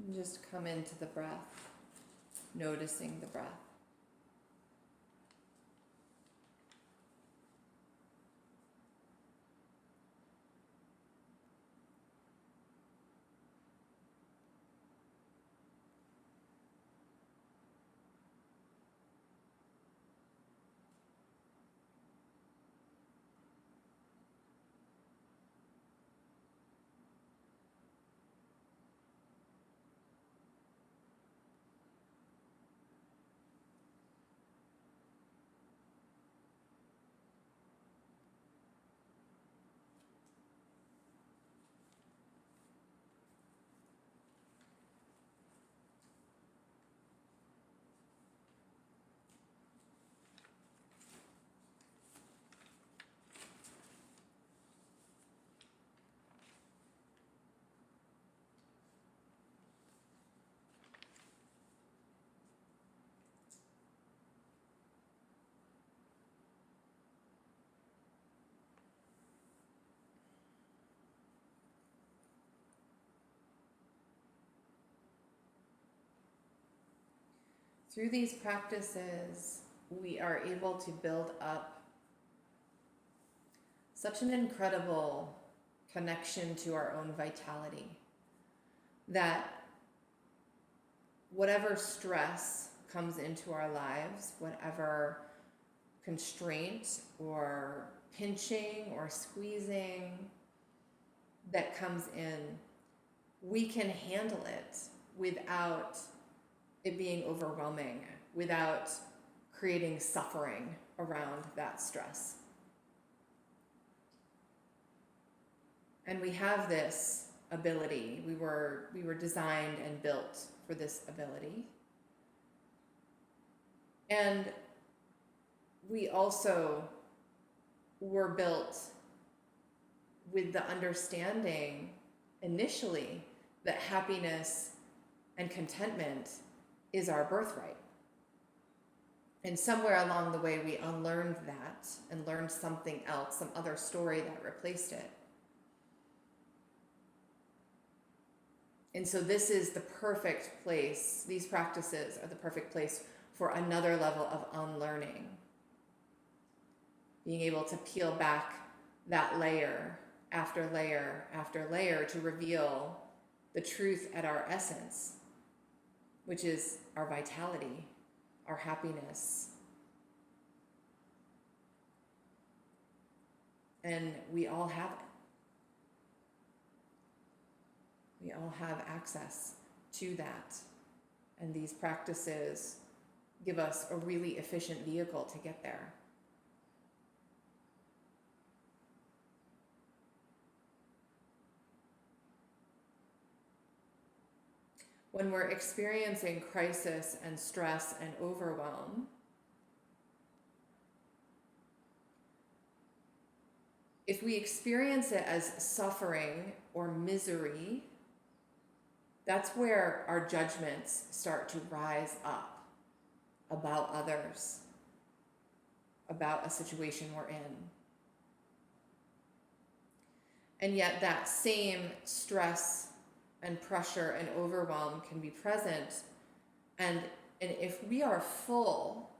And just come into the breath, noticing the breath. Through these practices, we are able to build up such an incredible connection to our own vitality that whatever stress comes into our lives, whatever constraint or pinching or squeezing, that comes in, we can handle it without it being overwhelming, without creating suffering around that stress. And we have this ability. We were designed and built for this ability. And we also were built with the understanding initially that happiness and contentment is our birthright. And somewhere along the way, we unlearned that and learned something else, some other story that replaced it. And so this is the perfect place, these practices are the perfect place for another level of unlearning. Being able to peel back that layer after layer after layer to reveal the truth at our essence, which is our vitality, our happiness. And we all have it. We all have access to that. And these practices give us a really efficient vehicle to get there. When we're experiencing crisis and stress and overwhelm, if we experience it as suffering or misery, that's where our judgments start to rise up about others, about a situation we're in. And yet that same stress and pressure and overwhelm can be present. And if we are full,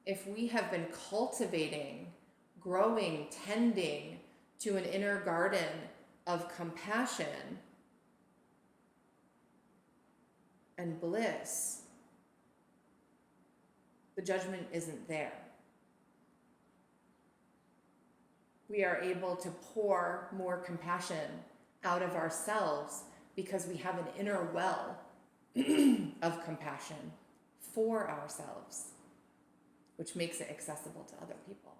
if we have been cultivating, growing, tending to an inner garden of compassion and bliss, the judgment isn't there. We are able to pour more compassion out of ourselves because we have an inner well of compassion for ourselves, which makes it accessible to other people.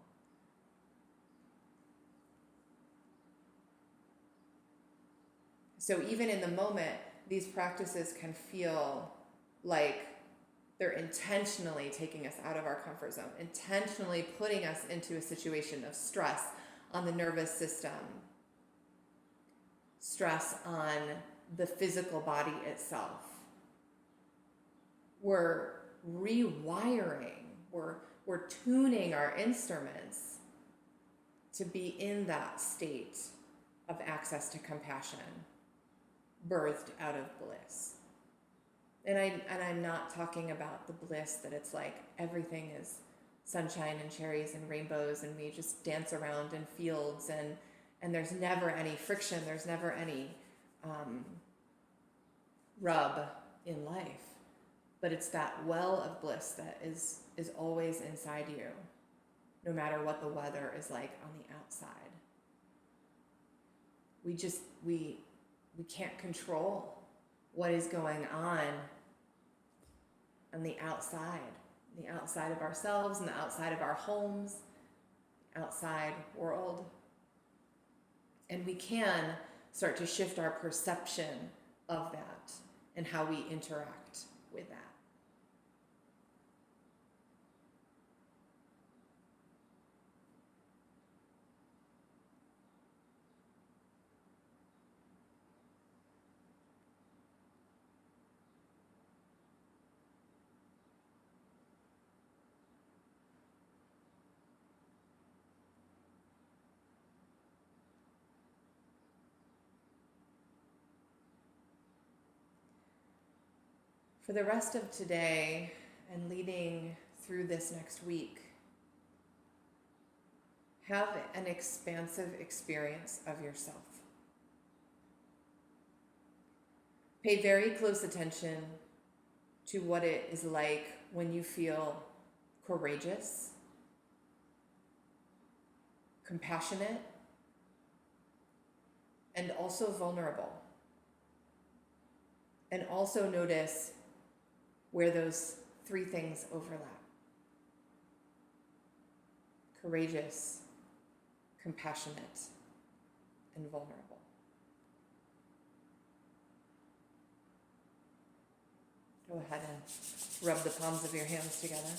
So even in the moment, these practices can feel like they're intentionally taking us out of our comfort zone, intentionally putting us into a situation of stress on the nervous system, stress on the physical body itself. We're rewiring, we're tuning our instruments to be in that state of access to compassion, birthed out of bliss. And I'm not talking about the bliss that it's like everything is sunshine and cherries and rainbows and we just dance around in fields and there's never any friction, there's never any rub in life. But it's that well of bliss that is always inside you, no matter what the weather is like on the outside. We can't control what is going on the outside of ourselves and the outside of our homes, outside world. And we can start to shift our perception of that and how we interact with that. For the rest of today and leading through this next week, have an expansive experience of yourself. Pay very close attention to what it is like when you feel courageous, compassionate, and also vulnerable. And also notice where those three things overlap. Courageous, compassionate, and vulnerable. Go ahead and rub the palms of your hands together.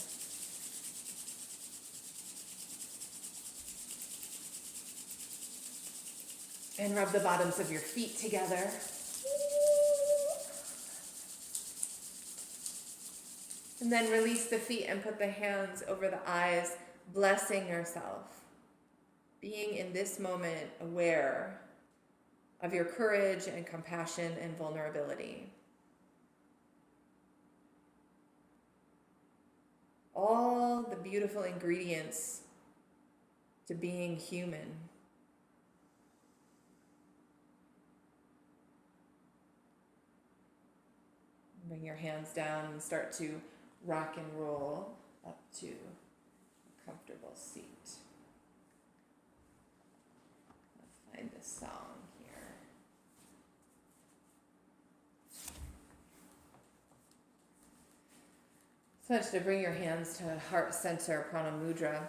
And rub the bottoms of your feet together. And then release the feet and put the hands over the eyes, blessing yourself. Being in this moment aware of your courage and compassion and vulnerability. All the beautiful ingredients to being human. Bring your hands down and start to rock and roll up to a comfortable seat. Let's find this song here. So much to bring your hands to heart center prana mudra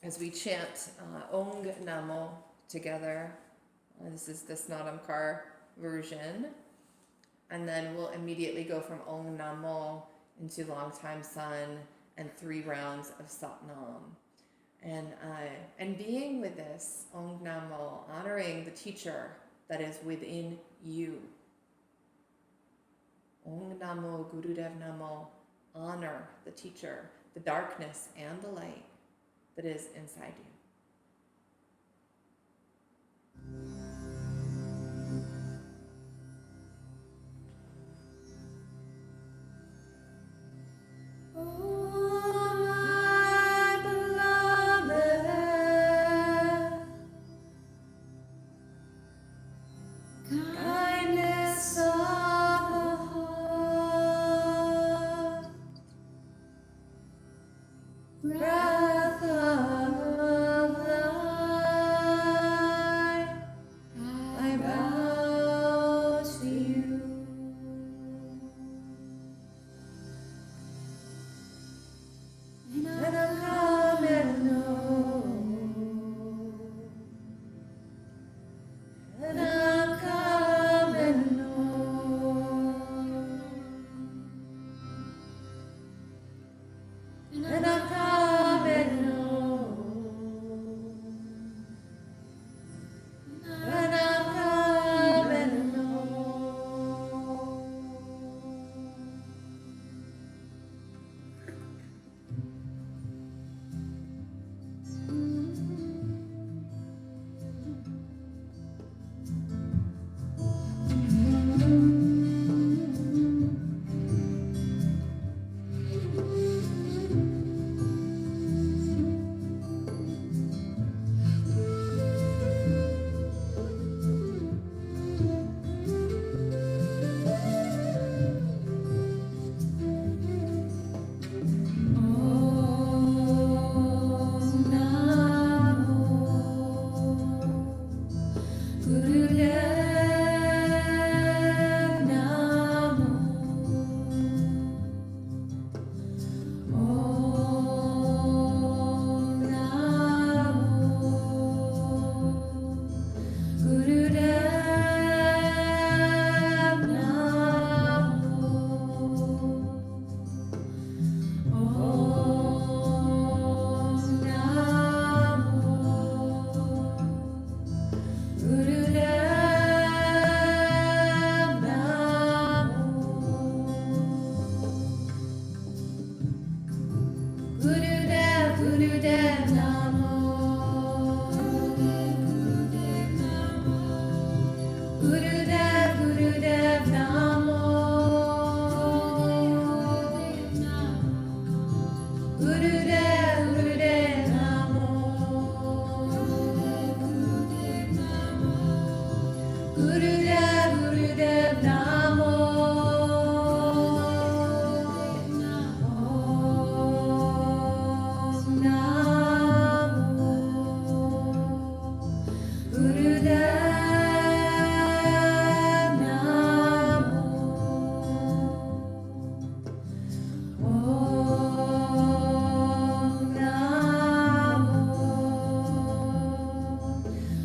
as we chant Ong Namo together. This is the Snadamkar version. And then we'll immediately go from Ong Namo into Long Time Sun and 3 rounds of Satnam. And being with this Ong Namo, honoring the teacher that is within you. Ong Namo Gurudev Namo, honor the teacher, the darkness and the light that is inside you. Breath of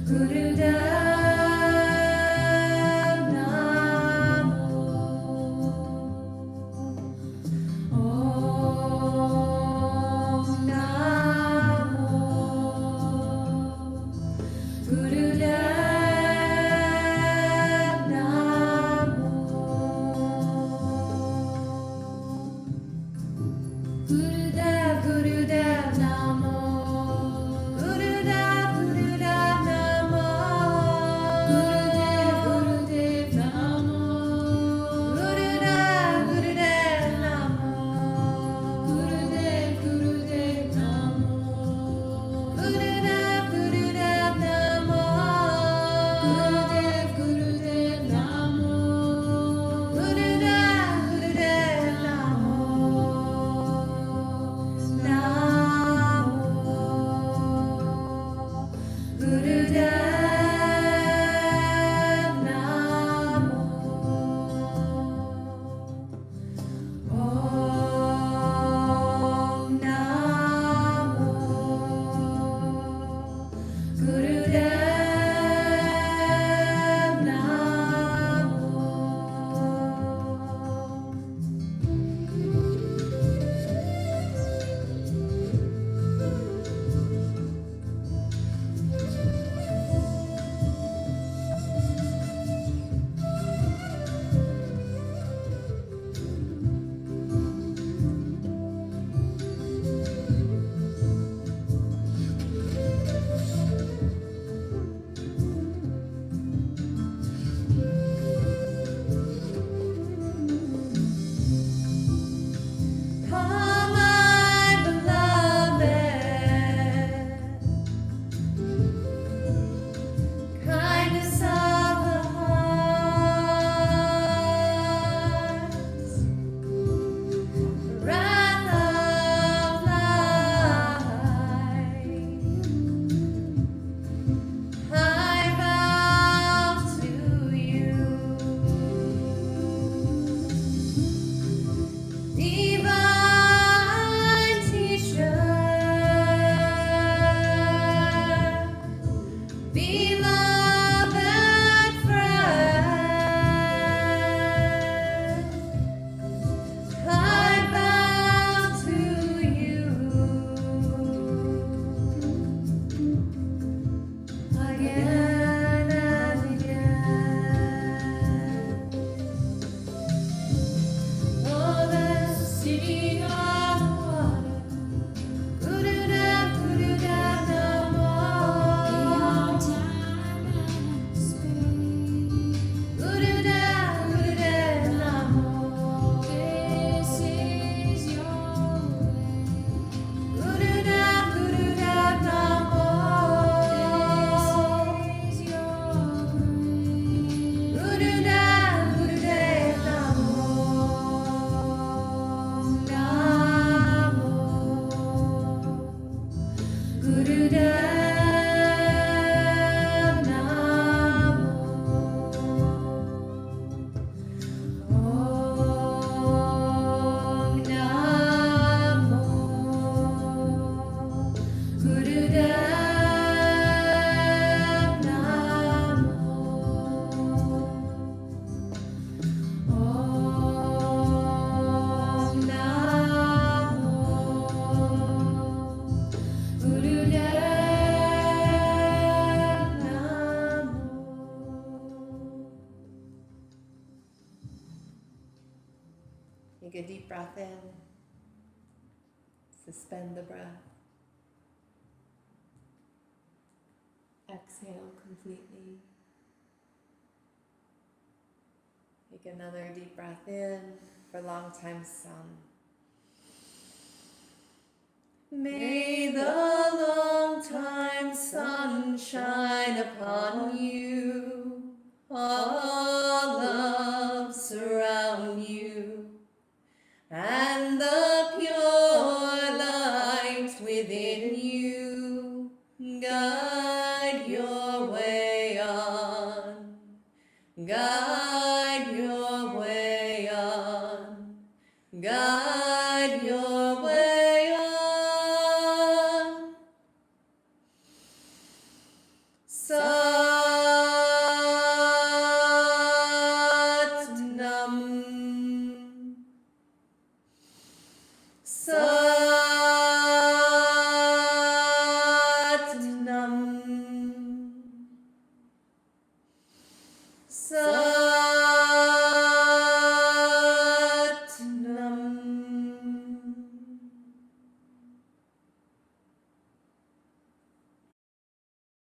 Gurudev Namo. Om Namo. Gurudev Namo. Gurudev, Gurudev Namo. Gurudev, Gurudev Namo. Gurudev, Gurudev Namo. Gurudev, Gurudev Namo. Gurudev, Gurudev Namo. Gurudev, Gurudev Namo. Gurudev, Gurudev Namo. Gurudev, Gurudev Namo. Gurudev Namo. Om Namo. Gurudev Namo. Come, my beloved, kindness of the hearts, wrath of light, I bow to you. Divine teacher, beloved friend, I bow to you again and again. Oh, the city of water. Gurudev, Gurudev Namo. Beyond time and space. Gurudev, Gurudev Namo. This is your way. Gurudev, Gurudev Namo. This is your grace. Gurudev, Gurudev Namo. Namo. Gurudev Namo. Om Namo. Gurudev Namo. Om Namo. Gurudev Namo. Take a deep breath in. Suspend the breath. Exhale completely. Take another deep breath in for long time sun. May the long time sun shine upon you. All love surround you. And the pure light within you guide your way on. Guide your way on. Guide your way on. Satnam.